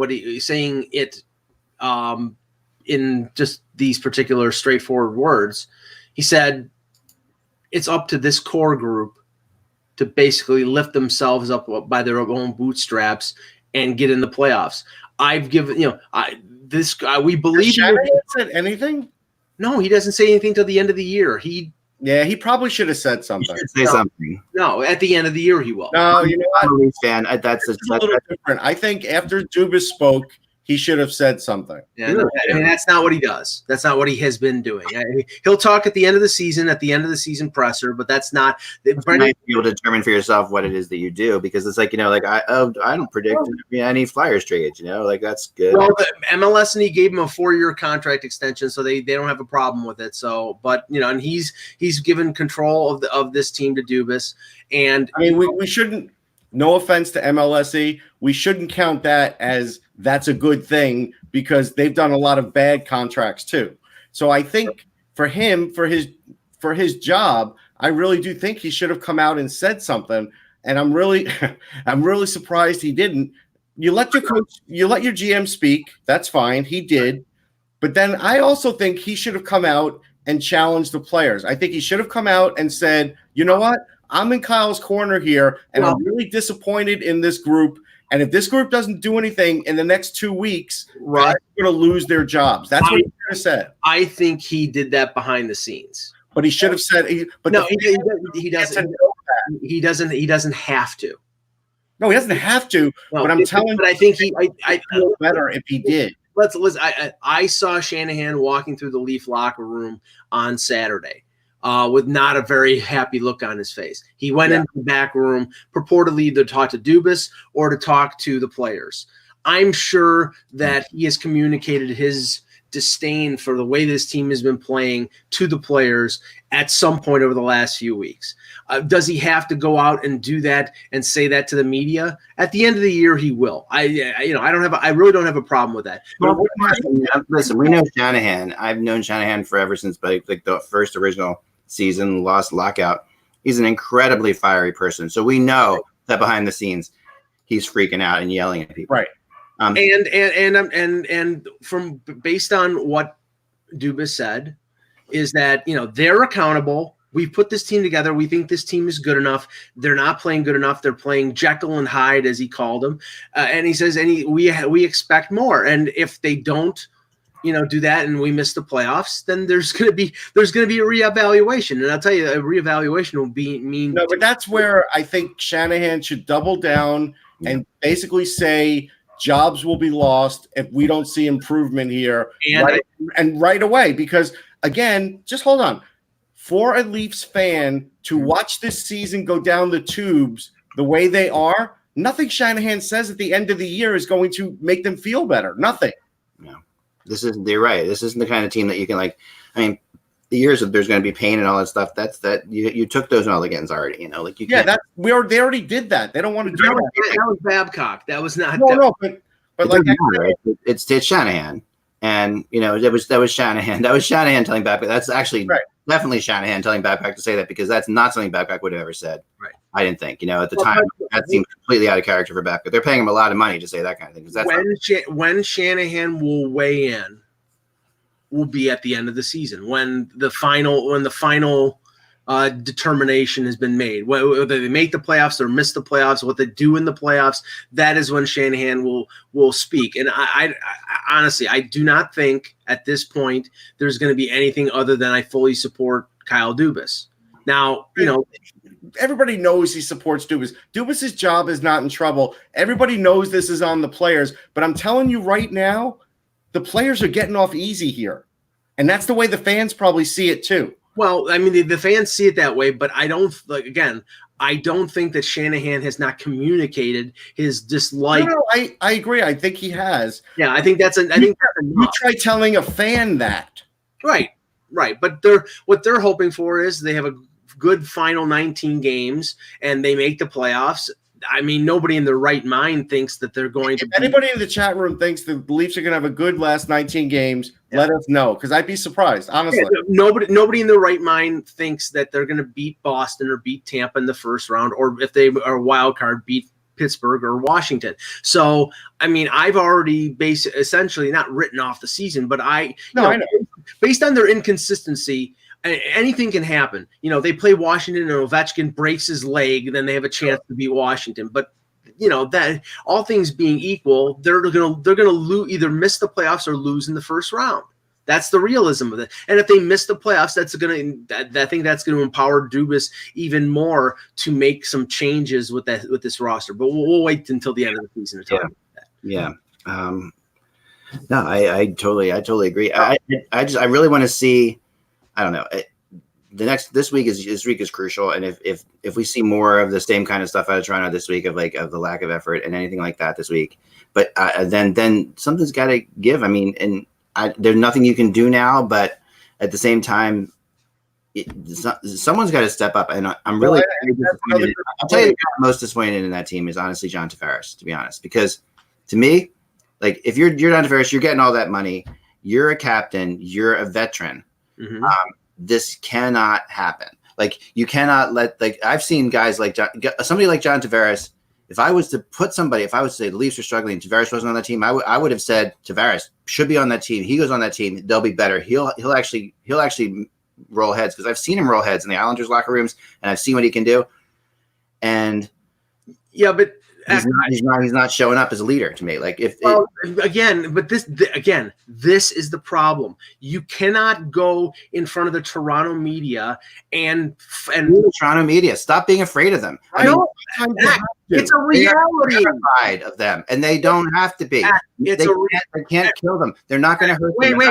it in just these particular straightforward words, he said it's up to this core group to basically lift themselves up by their own bootstraps and get in the playoffs. I've given this guy, we believe. Said anything? No, he doesn't say anything till the end of the year. He probably should have said something. Something. No, at the end of the year he will. No, you know what? I'm a Leafs fan. That's a little different. I think after Dubas spoke, he should have said something. Yeah, no, I mean, that's not what he does. That's not what he has been doing. He'll talk at the end of the season, presser, but that's not. You might be able to determine for yourself what it is that you do, because it's like, I don't predict any Flyers trades. That's good. Well, the MLS and he gave him a 4-year contract extension, so they don't have a problem with it. So, but and he's given control of this team to Dubas, and I mean we shouldn't. No offense to MLSE, we shouldn't count that as that's a good thing, because they've done a lot of bad contracts too. So I think for him, for his job, I really do think he should have come out and said something. And I'm really surprised he didn't. You let your GM speak. That's fine. He did. But then I also think he should have come out and challenged the players. I think he should have come out and said, you know what? I'm in Kyle's corner here, and I'm really disappointed in this group. And if this group doesn't do anything in the next 2 weeks, they're going to lose their jobs. That's what he should have said. I think he did that behind the scenes. But he should have said. He doesn't. He doesn't have to. No, he doesn't have to. No, but I'm telling you, I think I feel better if he did. I saw Shanahan walking through the Leaf locker room on Saturday. With not a very happy look on his face. He went into the back room purportedly either to talk to Dubas or to talk to the players. I'm sure that he has communicated his disdain for the way this team has been playing to the players at some point over the last few weeks. Does he have to go out and do that and say that to the media? At the end of the year, he will. I really don't have a problem with that. Well, listen, we know Shanahan. I've known Shanahan forever since like the first original season, lost lockout. He's an incredibly fiery person. So we know that behind the scenes, he's freaking out and yelling at people. Right. And from based on what Dubas said, is that they're accountable. We've put this team together. We think this team is good enough. They're not playing good enough. They're playing Jekyll and Hyde, as he called them. And he says, we expect more. And if they don't, do that and we miss the playoffs, then there's going to be a reevaluation. And I'll tell you, a reevaluation will mean. No, but that's where I think Shanahan should double down and basically say jobs will be lost if we don't see improvement here right away. Because again, just hold on. For a Leafs fan to watch this season go down the tubes the way they are, nothing Shanahan says at the end of the year is going to make them feel better. Nothing. No. You're right. This isn't the kind of team that you can the years of there's going to be pain and all that stuff. You took those mulligans already, they already did that. They don't want to do that. That was Babcock. That was not. But it's Shanahan, and that was Shanahan. That was Shanahan telling Babcock. That's actually definitely Shanahan telling Babcock to say that, because that's not something Babcock would have ever said. Right. I didn't think. At the time, that seemed completely out of character for Babcock. They're paying him a lot of money to say that kind of thing. When Shanahan will weigh in will be at the end of the season, when the final determination has been made, whether they make the playoffs or miss the playoffs, what they do in the playoffs. That is when Shanahan will speak. And I honestly, I do not think at this point there's going to be anything other than I fully support Kyle Dubas. Now, everybody knows he supports Dubas. Dubas's job is not in trouble. Everybody knows this is on the players, but I'm telling you right now, the players are getting off easy here. And that's the way the fans probably see it too. Well, I mean, the fans see it that way, but I don't think that Shanahan has not communicated his dislike. No, I agree. I think he has. Yeah, I think that's you try telling a fan that. Right. But what they're hoping for is they have a good final 19 games and they make the playoffs. I mean, nobody in their right mind thinks that they're going to. If anybody in the chat room thinks the Leafs are going to have a good last 19 games, let us know, because I'd be surprised, honestly. Yeah, nobody in their right mind thinks that they're going to beat Boston or beat Tampa in the first round, or if they are a wild card, beat Pittsburgh or Washington. So, I mean, I've already essentially not written off the season, but I know. Based on their inconsistency, anything can happen. They play Washington and Ovechkin breaks his leg, then they have a chance to beat Washington. But that all things being equal, they're gonna either miss the playoffs or lose in the first round. That's the realism of it. And if they miss the playoffs, I think that's gonna empower Dubas even more to make some changes with this roster. But we'll wait until the end of the season to talk about that. Yeah. No, I totally agree. I really want to see. I don't know. This week is crucial, and if we see more of the same kind of stuff out of Toronto this week of the lack of effort and anything like that this week, but then something's got to give. I mean, and there's nothing you can do now, but at the same time, someone's got to step up, and I'm really disappointed. I'll tell you, the guy I'm most disappointed in that team is honestly John Tavares, to be honest, because to me, like if you're John Tavares, you're getting all that money, you're a captain, you're a veteran. Mm-hmm. This cannot happen. Like you cannot let I've seen guys like somebody like John Tavares. If I was to say the Leafs are struggling, Tavares wasn't on that team, I would have said Tavares should be on that team. He goes on that team, they'll be better. He'll actually roll heads because I've seen him roll heads in the Islanders locker rooms, and I've seen what he can do. And yeah, but he's not showing up as a leader to me. Like this is the problem. You cannot go in front of the Toronto media and the Toronto media. Stop being afraid of them. It's a reality. They're terrified of them, and they don't have to be. They can't kill them. They're not going to hurt them. Wait.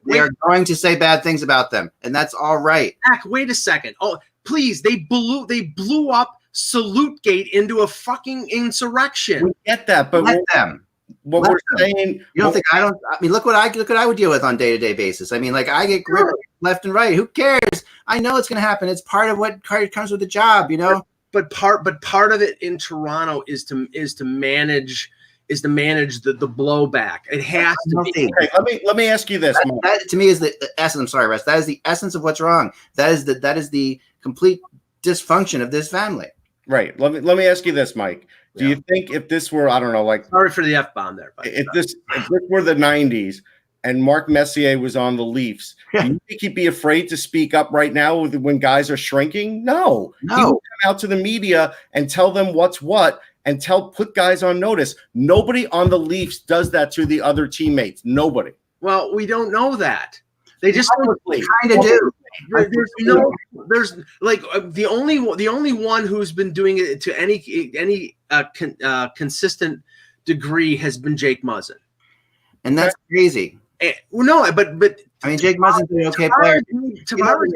They are going to say bad things about them, and that's all right. Wait a second. Oh, please! They blew up Salute-gate into a fucking insurrection. We get that, but let them. What we're saying, you don't think I don't? I mean, look what I would deal with on day-to-day basis. I mean, like I get gripped left and right. Who cares? I know it's going to happen. It's part of what comes with the job, you know. But part of it in Toronto is to manage the blowback. It has to be. Okay, let me ask you this. That to me is the essence. I'm sorry, Russ. That is the essence of what's wrong. That is the complete dysfunction of this family. Right. Let me ask you this, Mike. Do you think if this were, I don't know, like sorry for the F-bomb there, but if this were the 90s and Mark Messier was on the Leafs, do you think he'd be afraid to speak up right now when guys are shrinking? No. He would come out to the media and tell them what's what and put guys on notice. Nobody on the Leafs does that to the other teammates. Nobody. Well, we don't know that. They just kind of do. There's the only one who's been doing it to any consistent degree has been Jake Muzzin, and that's crazy. But I mean, Jake Muzzin's an okay player. Tavares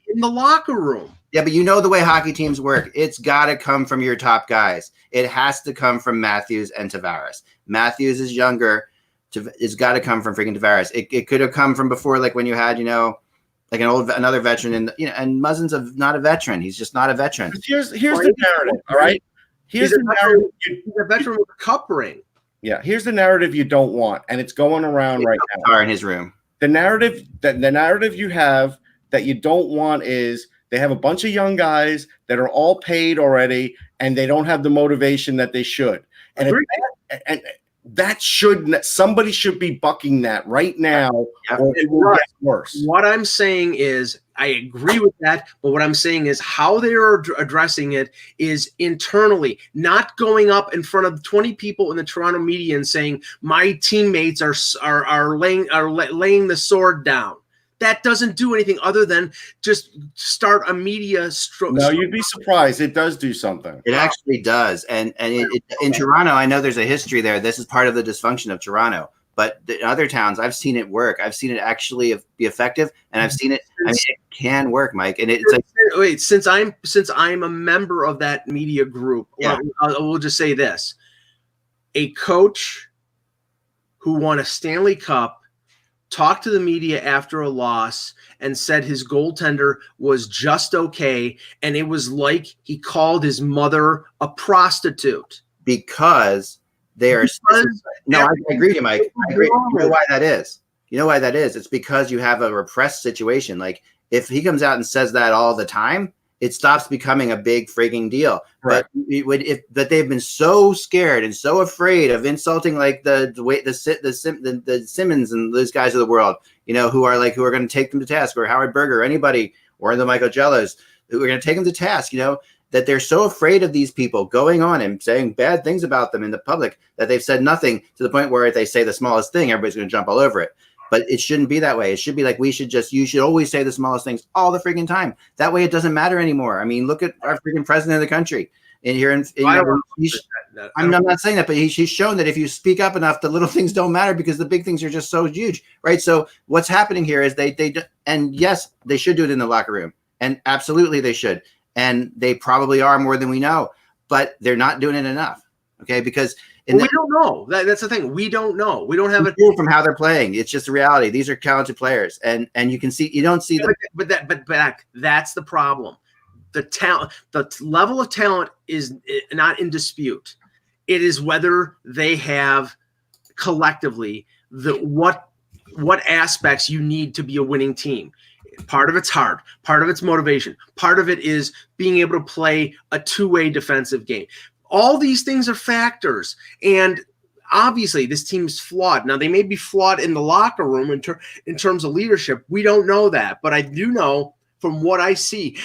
in the locker room. Yeah, but you know the way hockey teams work. It's got to come from your top guys. It has to come from Matthews and Tavares. Matthews is younger. It's got to come from freaking Tavares. It could have come from before, like when you had, like another veteran, and Muzzin's not a veteran. He's just not a veteran. Here's the narrative. All right, here's the narrative. He's a veteran with a cup ring. Yeah, here's the narrative you don't want, and it's going around right now. In his room. The narrative you have that you don't want is they have a bunch of young guys that are all paid already, and they don't have the motivation that they should. And somebody should be bucking that right now, or it will get worse. What I'm saying is, I agree with that, but what I'm saying is how they are addressing it is internally, not going up in front of 20 people in the Toronto media and saying my teammates are laying the sword down. That doesn't do anything other than just start a media stroke. No, you'd be surprised. It does do something. It actually does. And in Toronto, I know there's a history there. This is part of the dysfunction of Toronto. But in other towns, I've seen it work. I've seen it actually be effective, and I've seen it. I mean, it can work, Mike. And it's like, since I'm a member of that media group, we'll just say this: a coach who won a Stanley Cup talked to the media after a loss and said his goaltender was just okay, and it was like he called his mother a prostitute because they are. I agree with you, Mike. I agree. You know why that is? It's because you have a repressed situation. Like if he comes out and says that all the time, it stops becoming a big freaking deal. Right. But they've been so scared and so afraid of insulting like the Simmons and those guys of the world, who are going to take them to task, or Howard Berger, or anybody, or the Michael Jellos, who are going to take them to task, that they're so afraid of these people going on and saying bad things about them in the public that they've said nothing, to the point where if they say the smallest thing, everybody's going to jump all over it. But it shouldn't be that way. It should be like you should always say the smallest things all the freaking time. That way it doesn't matter anymore. I mean, look at our freaking president of the country. I'm not saying that, but he's shown that if you speak up enough, the little things don't matter because the big things are just so huge, right? So what's happening here is and yes, they should do it in the locker room, and absolutely they should, and they probably are more than we know, but they're not doing it enough, okay? Because we don't know. That's the thing. We don't know. We don't have a clue from how they're playing. It's just a reality. These are talented players, and you can see you don't see them. But that's the problem. The talent, the level of talent is not in dispute. It is whether they have collectively what aspects you need to be a winning team. Part of it's hard. Part of it's motivation. Part of it is being able to play a two-way defensive game. All these things are factors, and obviously this team's flawed. Now, they may be flawed in the locker room in terms of leadership. We don't know that, but I do know from what I see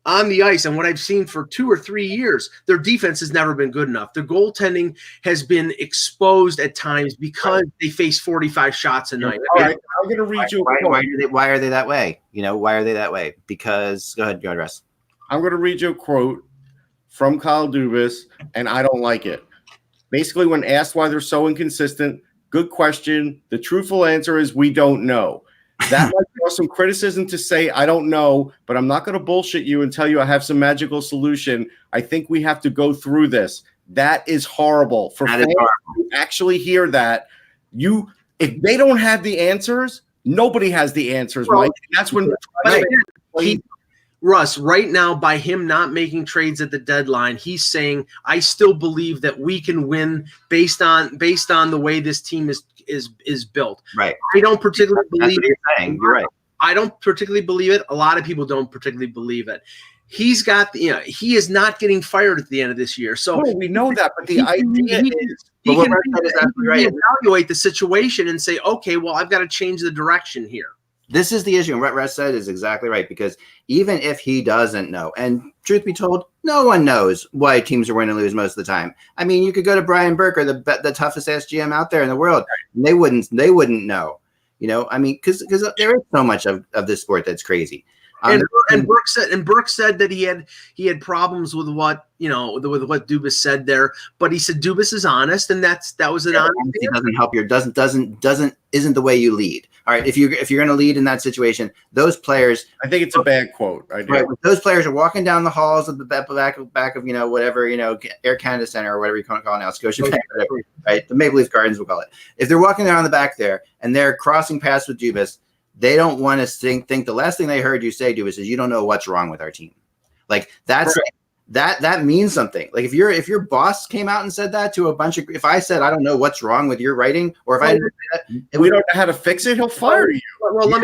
on the ice and what I've seen for 2 or 3 years, their defense has never been good enough. Their goaltending has been exposed at times because they face 45 shots a night. All right, I'm going to read you. Why are they that way? Why are they that way? Because go ahead, Russ. I'm going to read you a quote from Kyle Dubas, and I don't like it. Basically, when asked why they're so inconsistent, good question. The truthful answer is we don't know. That might cause some criticism to say, I don't know, but I'm not going to bullshit you and tell you I have some magical solution. I think we have to go through this. That is horrible. For fans who actually hear that, if they don't have the answers, nobody has the answers, Mike. That's when Russ, right now, by him not making trades at the deadline, he's saying, I still believe that we can win based on the way this team is built. Right. I don't particularly believe it. You're right. I don't particularly believe it. A lot of people don't particularly believe it. He's got he is not getting fired at the end of this year. So we know that, but the idea is he can evaluate the situation and say, okay, well, I've got to change the direction here. This is the issue. And what Russ said is exactly right, because even if he doesn't know, and truth be told, no one knows why teams are winning and lose most of the time. I mean, you could go to Brian Burke or the toughest ass GM out there in the world, and they wouldn't know. I mean, because there is so much of this sport that's crazy. And Burke said that he had problems with what with what Dubas said there, but he said Dubas is honest, and that was an honest. It doesn't help your isn't the way you lead. All right, if you're going to lead in that situation, those players. I think it's a bad quote. Right, those players are walking down the halls of the back of whatever Air Canada Center or whatever you call it now, Scotiabank, whatever, right? The Maple Leaf Gardens, we'll call it. If they're walking around the back there and they're crossing paths with Dubas, they don't want to think the last thing they heard you say, Dubas, is you don't know what's wrong with our team. Like that's right. that means something. Like if your boss came out and said that to a bunch of, if I said I don't know what's wrong with your writing, or if I didn't say that, we don't know how to fix it, he'll fire you. Well, let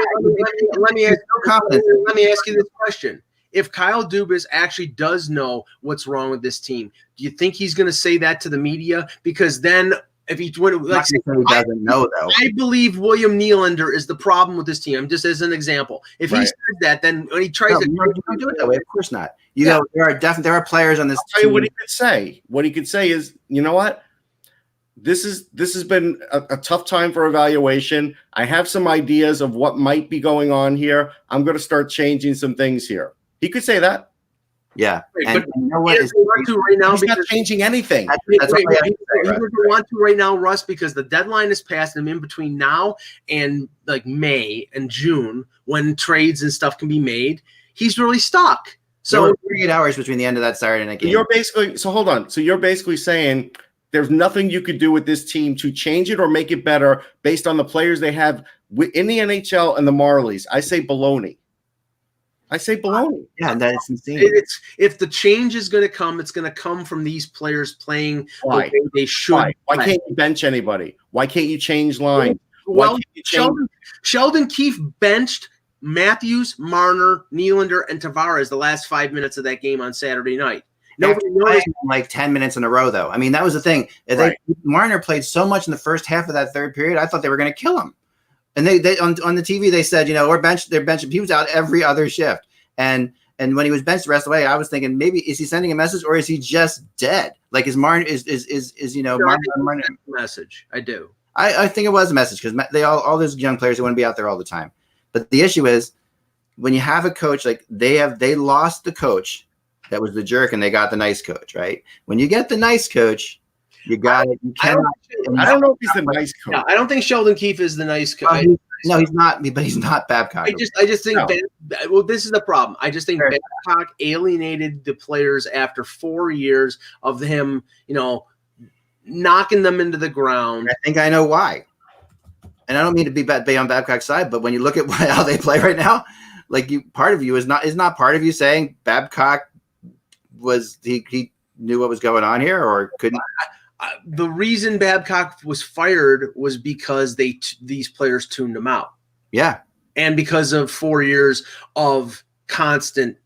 me ask you this question. If Kyle Dubas actually does know what's wrong with this team, do you think he's going to say that to the media? Because then if he doesn't know, though, I believe William Nylander is the problem with this team. Just as an example, if he says that, then when he tries to do it that way, of course not. There are players on this team. I'll tell you what he could say. What he could say is, you know what? This has been a tough time for evaluation. I have some ideas of what might be going on here. I'm going to start changing some things here. He could say that. Yeah, but you know what? He's not changing anything. He doesn't want to right now, Russ, because the deadline is passed, and in between now and like May and June, when trades and stuff can be made, he's really stuck. So 48 hours between the end of that Saturday night game. Hold on. So you're basically saying there's nothing you could do with this team to change it or make it better based on the players they have in the NHL and the Marlies. I say baloney. Yeah, that's insane. If the change is going to come, it's going to come from these players playing the way they should. Why can't you bench anybody? Why can't you change lines? Well, Sheldon Keefe benched Matthews, Marner, Nylander, and Tavares the last 5 minutes of that game on Saturday night. Nobody noticed like 10 minutes in a row, though. I mean, that was the thing. Marner played so much in the first half of that third period, I thought they were going to kill him. And they on the TV they said, they're benching. He was out every other shift, and when he was benched the rest of the way, I was thinking maybe is he sending a message or is he just dead? Like is Martin Martin message? I do. I think it was a message because they all those young players who want to be out there all the time. But the issue is when you have a coach like they lost the coach that was the jerk, and they got the nice coach, right? When you get the nice coach, you got it. You I don't know if he's the nice coach. No, I don't think Sheldon Keefe is the nice coach. No, he's not. But he's not Babcock. I just think. Well, this is the problem. I just think Babcock alienated the players after 4 years of him, knocking them into the ground. I think I know why. And I don't mean to be on Babcock's side, but when you look at how they play right now, like part of you is not part of you saying Babcock was he knew what was going on here or couldn't. The reason Babcock was fired was because these players tuned him out. Yeah. And because of 4 years of constant,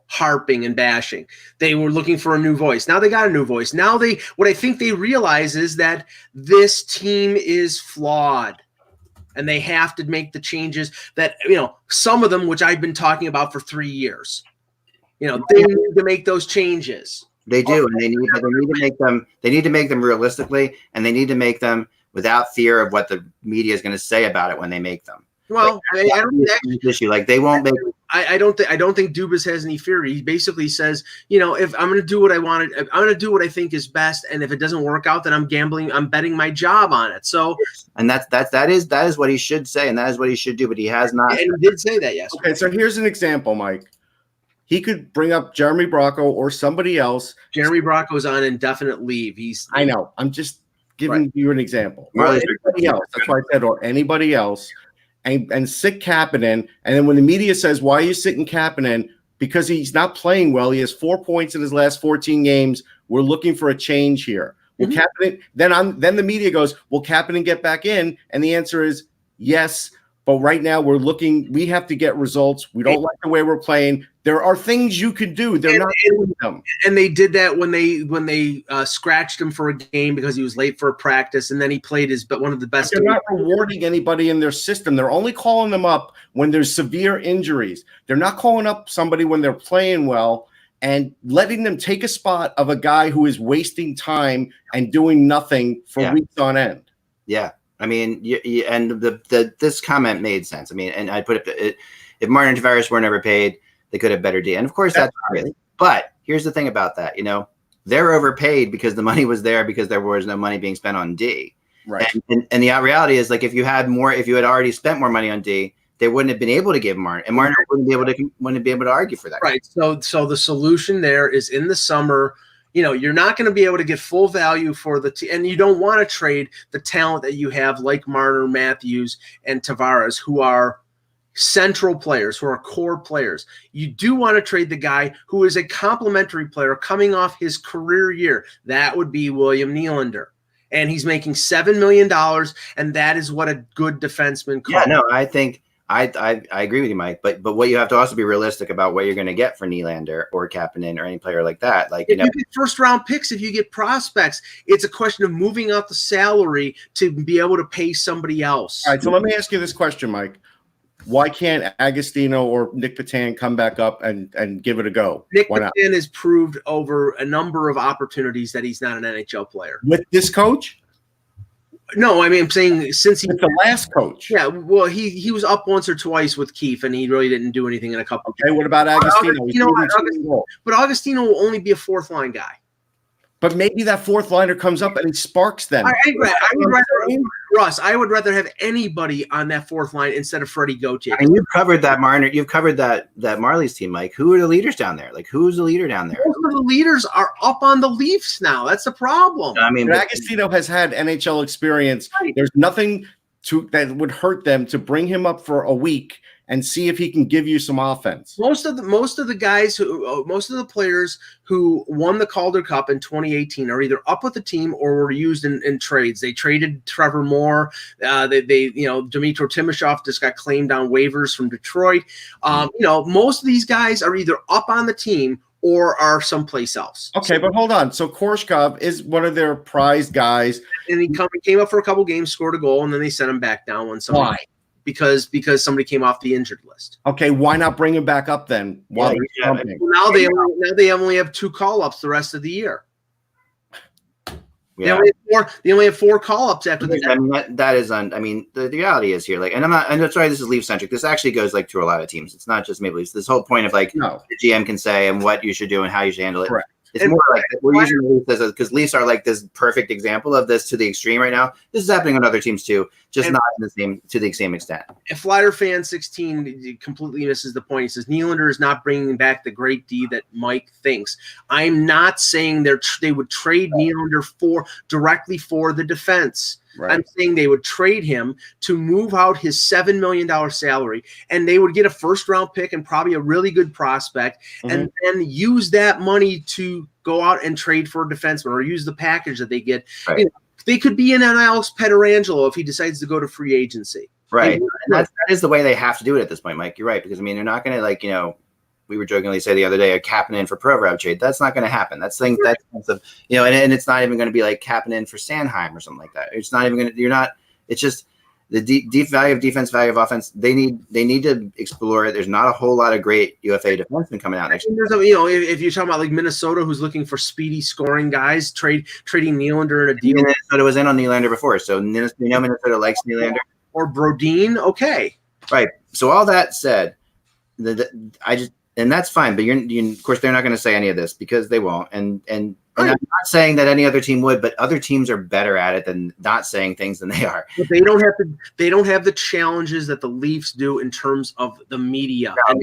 harping and bashing. They were looking for a new voice. Now they got a new voice. Now what I think they realize is that this team is flawed. And they have to make the changes that, some of them, which I've been talking about for 3 years. They need to make those changes. They do, and they need to make them. They need to make them realistically, and they need to make them without fear of what the media is going to say about it when they make them. Well, I don't issue. Like they won't make. I don't think Dubas has any fear. He basically says, if I'm going to do what I want, I'm going to do what I think is best, and if it doesn't work out, then I'm gambling. I'm betting my job on it. So, and that is what he should say, and that is what he should do, but he has not. And he did say that yesterday. Okay, so here's an example, Mike. He could bring up Jeremy Bracco or somebody else. Jeremy Bracco's on indefinite leave. I know. I'm just giving you an example. Or anybody else. That's why I said, or anybody else. And sit Kapanen. And then when the media says, why are you sitting Kapanen? Because he's not playing well. He has 4 points in his last 14 games. We're looking for a change here. Will Kapanen, then the media goes, will Kapanen get back in? And the answer is yes. But right now we have to get results. We don't like the way we're playing. There are things you can do. They're not doing them. And they did that when they scratched him for a game because he was late for a practice, and then he played one of the best. They're not rewarding anybody in their system. They're only calling them up when there's severe injuries. They're not calling up somebody when they're playing well and letting them take a spot of a guy who is wasting time and doing nothing for weeks on end. Yeah. I mean, this comment made sense. I mean, and I put it, if Martin and Tavares were never paid, they could have better D. And of course, that's obvious. But here's the thing about that. They're overpaid because the money was there because there was no money being spent on D. Right. And the reality is, like, if you had already spent more money on D, they wouldn't have been able to give Martin, and Martin wouldn't be able to argue for that. Right. So the solution there is in the summer. You're not going to be able to get full value for and you don't want to trade the talent that you have, like Marner, Matthews, and Tavares, who are central players, who are core players. You do want to trade the guy who is a complementary player coming off his career year. That would be William Nylander. And he's making $7 million, and that is what a good defenseman costs. Yeah, no, I think I agree with you, Mike. But what you have to also be realistic about what you're going to get for Nylander or Kapanen or any player like that. Like, if you get first round picks, if you get prospects, it's a question of moving out the salary to be able to pay somebody else. All right, so let me ask you this question, Mike. Why can't Agostino or Nick Petan come back up and give it a go? Nick Petan has proved over a number of opportunities that he's not an NHL player. With this coach? No, I mean, I'm saying since he's the last coach. Yeah, well, he was up once or twice with Keefe, and he really didn't do anything in a couple. Okay, what about Agostino? But Agostino will only be a fourth line guy. But maybe that fourth liner comes up and he sparks them. I would rather have anybody on that fourth line instead of Freddie Gauthier. And you've covered that, Marner. You've covered that Marley's team, Mike. Who are the leaders down there? Like, who's the leader down there? Most of the leaders are up on the Leafs now. That's the problem. I mean, Agostino has had NHL experience. Right. There's nothing that would hurt them to bring him up for a week and see if he can give you some offense. Most of the players who won the Calder Cup in 2018 are either up with the team or were used in trades. They traded Trevor Moore. Dmytro Timashov just got claimed on waivers from Detroit. Most of these guys are either up on the team or are someplace else. Okay, but hold on. So Korshkov is one of their prized guys. And he came up for a couple games, scored a goal, and then they sent him back down when somebody. Why? Because somebody came off the injured list. Okay, why not bring him back up then? Now they only have 2 call-ups the rest of the year. Yeah. They only have 4 call-ups after the. I mean, that is I mean, the reality is here, like, and I'm sorry, this is Leaf centric. This actually goes like to a lot of teams. It's not just Maple Leafs. This whole point of like the GM can say and what you should do and how you should handle it. Correct. It's more like we're using the Leafs because Leafs are like this perfect example of this to the extreme right now. This is happening on other teams too, just not to the same extent. If Flatter Fan 16 completely misses the point, he says Nylander is not bringing back the great D that Mike thinks. I'm not saying they would trade Nylander directly for the defense. Right. I'm saying they would trade him to move out his $7 million salary, and they would get a first-round pick and probably a really good prospect, and then use that money to go out and trade for a defenseman or use the package that they get. Right. You know, they could be in on Alex Pietrangelo if he decides to go to free agency. Right. And that is the way they have to do it at this point, Mike. You're right, because, I mean, they're not going to, we were jokingly say the other day, a Kapanen for Provorov trade. That's not going to happen. That's expensive, and it's not even going to be like Kapanen for Sanheim or something like that. It's not even going to. It's just the deep value of defense, value of offense. They need to explore it. There's not a whole lot of great UFA defensemen coming out next year. If you're talking about like Minnesota, who's looking for speedy scoring guys, trading Nylander in a deal. Minnesota was in on Nylander before, so Minnesota likes Nylander or Brodin. Okay, right. So all that said, and that's fine, but of course they're not going to say any of this because they won't. And I'm not saying that any other team would, but other teams are better at it than not saying things than they are. But they don't have the challenges that the Leafs do in terms of the media. No, and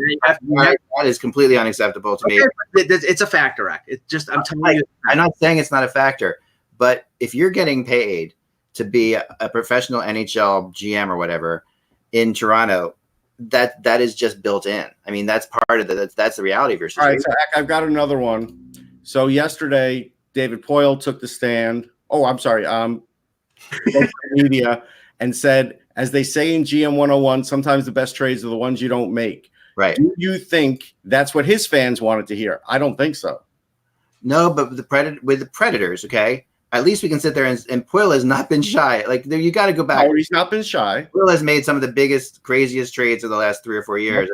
that is completely unacceptable to me. It's a factor, Act. It's just I'm telling you. I'm not saying it's not a factor, but if you're getting paid to be a professional NHL GM or whatever in Toronto, that is just built in. I mean, that's part of that's the reality of your situation. All right, so I've got another one. So yesterday, David Poyle took the stand. Oh, I'm sorry. Media and said, as they say in GM 101, sometimes the best trades are the ones you don't make. Right. Do you think that's what his fans wanted to hear? I don't think so. No, but with the Predators, okay. At least we can sit there and Poyle has not been shy. Like you got to go back. Oh, he's not been shy. Poyle has made some of the biggest, craziest trades of the last 3 or 4 years.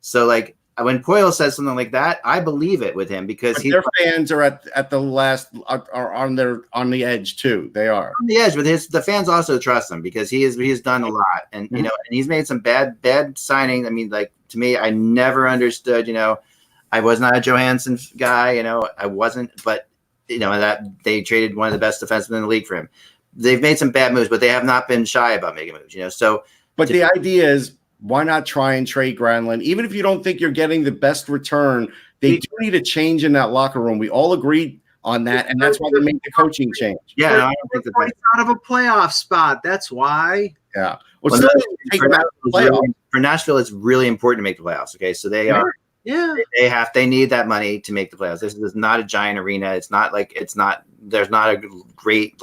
So like when Poyle says something like that, I believe it with him because their fans are at the last are on the edge too. They are on the edge, but the fans also trust him because he has done a lot, and and he's made some bad signings. I mean, like to me, I never understood. I was not a Johansson guy. I wasn't, but. That they traded one of the best defensemen in the league for him. They've made some bad moves, but they have not been shy about making moves. But the idea is, why not try and trade Granlund? Even if you don't think you're getting the best return, they do need a change in that locker room. We all agreed on that, and that's why they made the coaching change. Yeah, I don't think that's out of a playoff spot. That's why. Yeah. For Nashville, it's really important to make the playoffs. Okay, so they are. Yeah, they need that money to make the playoffs. This is not a giant arena. There's not a great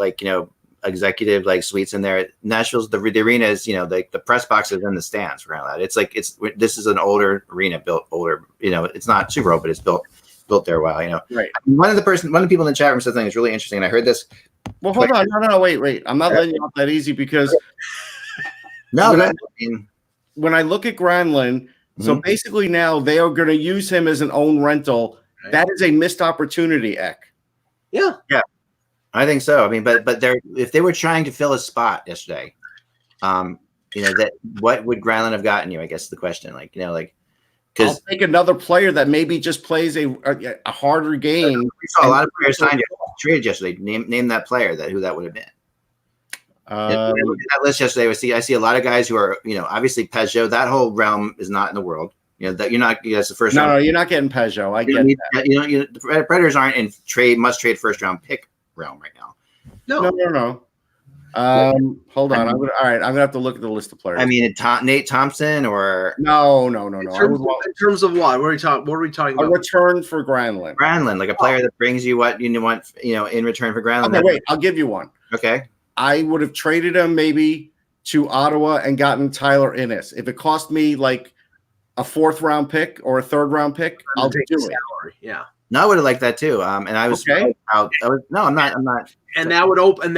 executive suites in there. Nashville's the arena is the press box is in the stands for that. This is an older arena built older. It's not super old, but it's built there a while. Right. One of the people in the chat room said something that's really interesting, and I heard this. Well, hold on, no, wait. I'm not letting you off that easy because when I look at Granlund. So basically now they are going to use him as an own rental. Right. That is a missed opportunity, Eck. Yeah. I think so. I mean, but if they were trying to fill a spot yesterday, that what would Granlund have gotten you? I guess the question, because I'll take another player that maybe just plays a harder game. We saw a lot of players signed traded yesterday. Name that player who that would have been. That list yesterday, I see a lot of guys who are, obviously Peugeot. That whole realm is not in the world. That you're not. That's the first. No, you're not getting Peugeot. I get that. The Predators aren't in must trade first round pick realm right now. No. Hold on. I'm gonna have to look at the list of players. I mean, Nate Thompson or no. In terms of what? What are we talking about? A return for Granlund. Granlund, like a player that brings you what you want, in return for Granlund. Okay, wait. I'll give you one. Okay. I would have traded him maybe to Ottawa and gotten Tyler Innes. If it cost me like a 4th round pick or a 3rd round pick, I'll do it. Yeah. No, I would have liked that too. And I was okay. I'm not. And that would open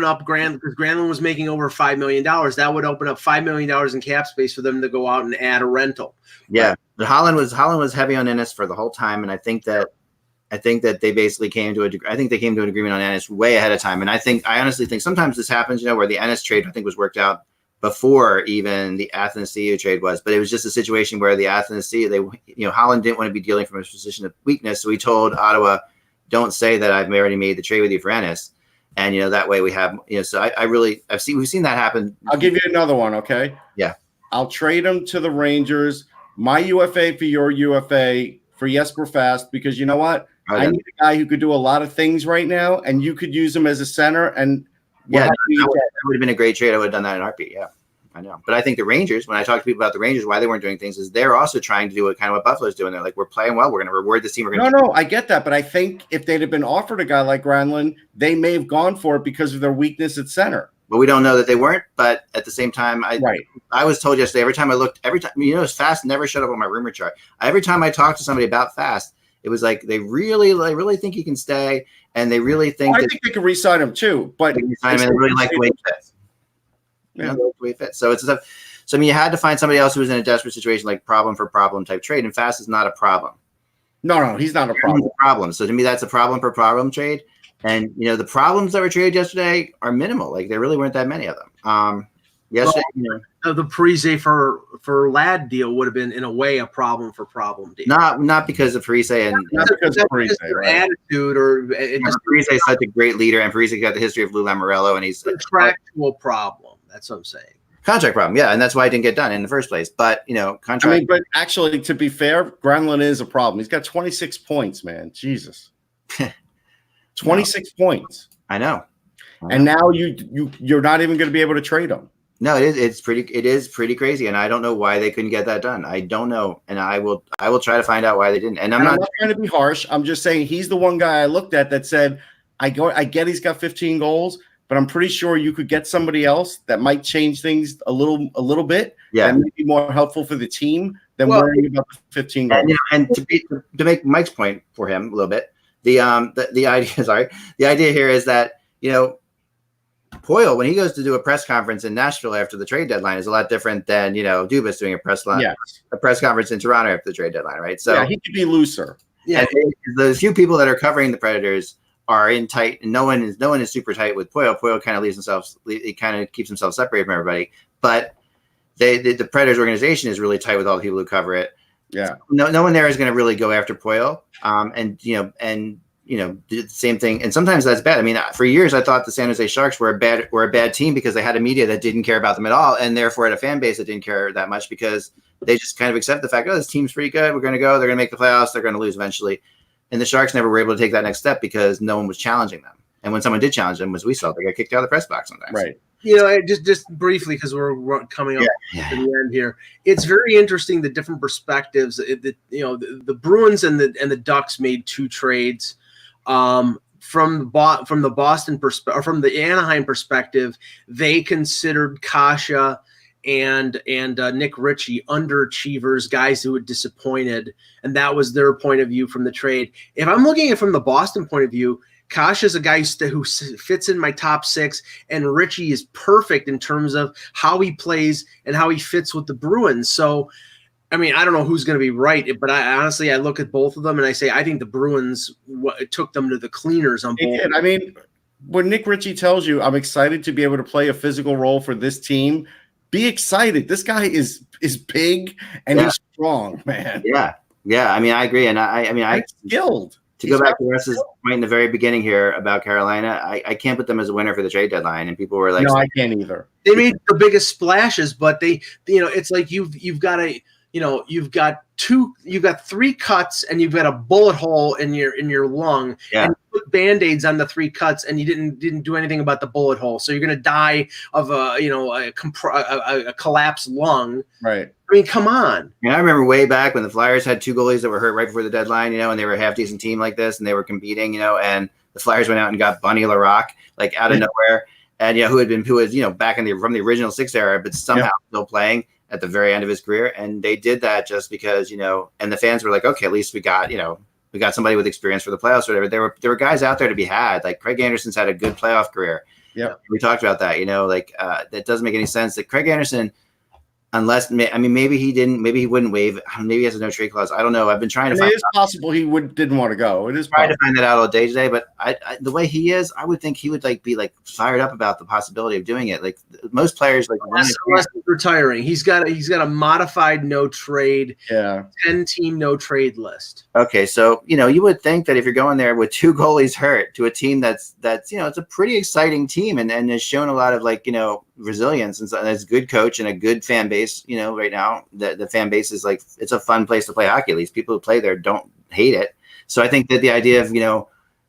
up Granlund because Granlund was making over $5 million. That would open up $5 million in cap space for them to go out and add a rental. Yeah, but Holland was heavy on Innes for the whole time, and I think that I think that they basically came to I think they came to an agreement on Ennis way ahead of time. And I honestly think sometimes this happens, where the Ennis trade, I think, was worked out before even the Athens CU trade was, but it was just a situation where the Athens CU, Holland didn't want to be dealing from a position of weakness. So he told Ottawa, don't say that I've already made the trade with you for Ennis. And, that way we have, so we've seen that happen. I'll give you another one. Okay. Yeah. I'll trade him to the Rangers, my UFA for your UFA for Jesper Fast, because you know what? I need a guy who could do a lot of things right now, and you could use him as a center. And that would have been a great trade. I would have done that in a heartbeat. Yeah, I know. But I think the Rangers, when I talk to people about the Rangers, why they weren't doing things, is they're also trying to do what Buffalo's doing. They're like, we're playing well. We're going to reward this team. No, I get that. But I think if they'd have been offered a guy like Granlund, they may have gone for it because of their weakness at center. But we don't know that they weren't. But at the same time, I was told yesterday, every time, Fast never showed up on my rumor chart. Every time I talked to somebody about Fast, it was like they really think he can stay, and they really think. I think they could re-sign him too, but they really like the way he fits. Yeah, the way he fits. So it's tough. So you had to find somebody else who was in a desperate situation, like problem for problem type trade, and Fast is not a problem. No, he's not a problem. So to me, that's a problem for problem trade, and the problems that were traded yesterday are minimal. Like there really weren't that many of them. Yesterday, the Parise for Ladd deal would have been in a way a problem for problem deal. Not because of Parise and not because of Parise, right? Attitude or Parise is such a great leader, and Parise got the history of Lou Lamoriello, and he's a contractual problem. That's what I'm saying. Contract problem, yeah, and that's why it didn't get done in the first place. But contract. I mean, but actually, to be fair, Granlund is a problem. He's got 26 points, man. Jesus, 26 points. I know. And now you're not even going to be able to trade him. No, it is pretty crazy, and I don't know why they couldn't get that done. I don't know, and I will try to find out why they didn't. And I'm not trying to be harsh. I'm just saying he's the one guy I looked at that said, I get he's got 15 goals, but I'm pretty sure you could get somebody else that might change things a little bit. Yeah, and maybe more helpful for the team than worrying about the 15 goals. And to make Mike's point for him a little bit, the idea here is that Poyle, when he goes to do a press conference in Nashville after the trade deadline, is a lot different than Dubas doing a press conference in Toronto after the trade deadline, right? So he could be looser. Yeah, the few people that are covering the Predators are in tight, and no one is super tight with Poyle. Poyle kind of he kind of keeps himself separated from everybody. But the Predators organization is really tight with all the people who cover it. Yeah, so no one there is going to really go after Poyle. Do the same thing, and sometimes that's bad. I mean, for years I thought the San Jose Sharks were a bad team because they had a media that didn't care about them at all, and therefore had a fan base that didn't care that much because they just kind of accept the fact, this team's pretty good. We're going to go. They're going to make the playoffs. They're going to lose eventually, and the Sharks never were able to take that next step because no one was challenging them. And when someone did challenge them, as we saw, they got kicked out of the press box sometimes. Right. Just briefly, because we're coming up to the end here. It's very interesting the different perspectives. The Bruins and the Ducks made two trades. From the Boston perspective, or from the Anaheim perspective, they considered Kasha and Nick Ritchie underachievers, guys who had disappointed, and that was their point of view from the trade. If I'm looking at it from the Boston point of view, Kasha is a guy who fits in my top six, and Ritchie is perfect in terms of how he plays and how he fits with the Bruins. So, I mean, I don't know who's going to be right, but I look at both of them and I say I think the Bruins took them to the cleaners on both. I mean, when Nick Ritchie tells you, I'm excited to be able to play a physical role for this team, be excited. This guy is big and he's strong, man. Yeah. I mean, I agree, and I skilled. To go back to Russ's point in the very beginning here about Carolina, I can't put them as a winner for the trade deadline, and people were like, "No, I can't either." They made the biggest splashes, but it's like you've got three cuts and you've got a bullet hole in your lung. Yeah. And you put Band-Aids on the three cuts and you didn't do anything about the bullet hole. So you're going to die of a collapsed lung. Right. I mean, come on. I remember way back when the Flyers had two goalies that were hurt right before the deadline, and they were a half decent team like this and they were competing, and the Flyers went out and got Bunny LaRocque like out of nowhere. And who was back from the original Six era, but somehow still playing at the very end of his career. And they did that just because, and the fans were like, okay, at least we got somebody with experience for the playoffs or whatever. There were guys out there to be had. Like Craig Anderson's had a good playoff career. Yeah. We talked about that, that doesn't make any sense that Craig Anderson, Unless, I mean, maybe he didn't. Maybe he wouldn't waive. Maybe he has a no trade clause. I don't know. I've been trying to find. It is possible he didn't want to go. It is trying possible. to find that out all day today. But the way he is, I would think he would be fired up about the possibility of doing it. Like most players, unless he's retiring, he's got a modified no trade, 10-team no trade list. Okay, so you would think that if you're going there with 2 goalies hurt to a team that's it's a pretty exciting team and has shown a lot of resilience and it's a good coach and a good fan base. Right now the fan base is it's a fun place to play hockey. At least people who play there don't hate it. So I think that the idea of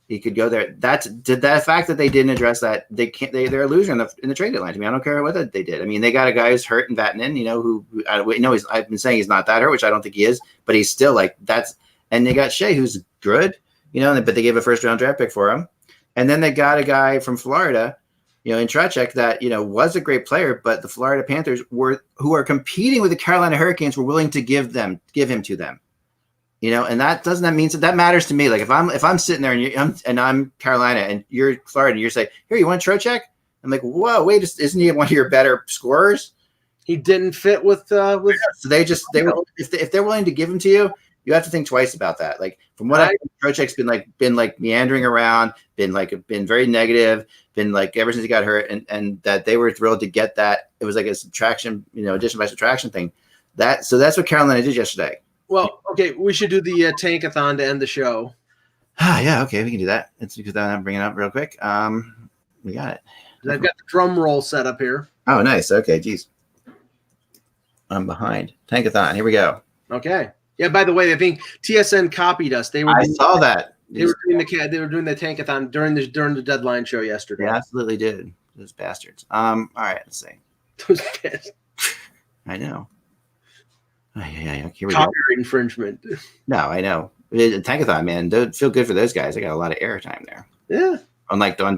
he could go there. That's the fact that they didn't address that. They can't. They're a loser in the trade deadline. To me, I don't care what they did. I mean, they got a guy who's hurt in Vatanen. Who I've been saying he's not that hurt, which I don't think he is, but he's still that's. And they got Shea, who's good. But they gave a first-round draft pick for him, and then they got a guy from Florida. In Trocheck that, was a great player, but the Florida Panthers who are competing with the Carolina Hurricanes were willing to give him to them, and that mean that matters to me. Like if I'm sitting there and I'm Carolina and you're Florida and you're saying, here, you want Trocheck? I'm like, whoa, wait, isn't he one of your better scorers? He didn't fit with. So they were, if they're willing to give him to you, you have to think twice about that. Like from what Trocheck's been meandering around, been very negative, been ever since he got hurt, and that they were thrilled to get that. It was like a subtraction, addition by subtraction thing. So that's what Carolina did yesterday. Well, okay, we should do the tankathon to end the show. Yeah, okay, we can do that. It's because I'm bringing it up real quick. We got it. I've got the drum roll set up here. Oh, nice. Okay, geez. I'm behind. Tankathon. Here we go. Okay. Yeah. By the way, I think TSN copied us. I saw that. They were doing the tankathon during the deadline show yesterday. They absolutely did. Those bastards. All right. Let's see. Those bastards. I know. Yeah. Here we Copyright infringement. No, I know. Tankathon, man. Don't feel good for those guys. They got a lot of airtime there. Yeah.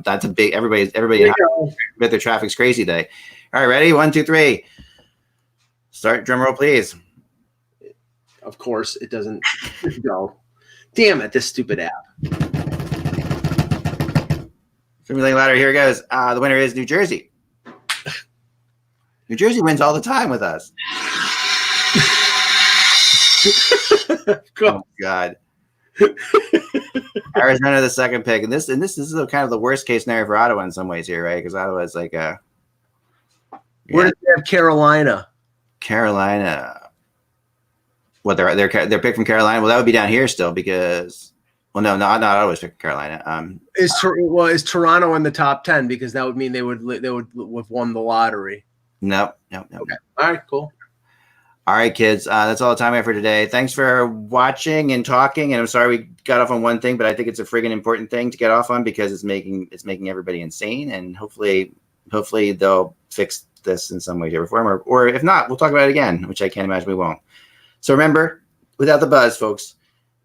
That's a big. Everybody. Bet their traffic's crazy today. All right, ready? 1, 2, 3. Start drum roll, please. Of course, it doesn't go. Damn it, this stupid app. Simulating ladder, here it goes. The winner is New Jersey. New Jersey wins all the time with us. Oh, God. Arizona, the second pick. And this is kind of the worst case scenario for Ottawa in some ways here, right? Because Ottawa is Where did they have Carolina? Carolina. What their pick from Carolina? Well, that would be down here still because, not always pick Carolina. Is Toronto in the top 10 because that would mean they would have won the lottery? Nope. Okay. All right. Cool. All right, kids. That's all the time we have for today. Thanks for watching and talking. And I'm sorry we got off on one thing, but I think it's a friggin' important thing to get off on because it's making everybody insane. And hopefully they'll fix this in some way, shape, or form. Or if not, we'll talk about it again, which I can't imagine we won't. So remember, without the buzz, folks,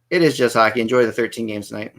it is just hockey. Enjoy the 13 games tonight.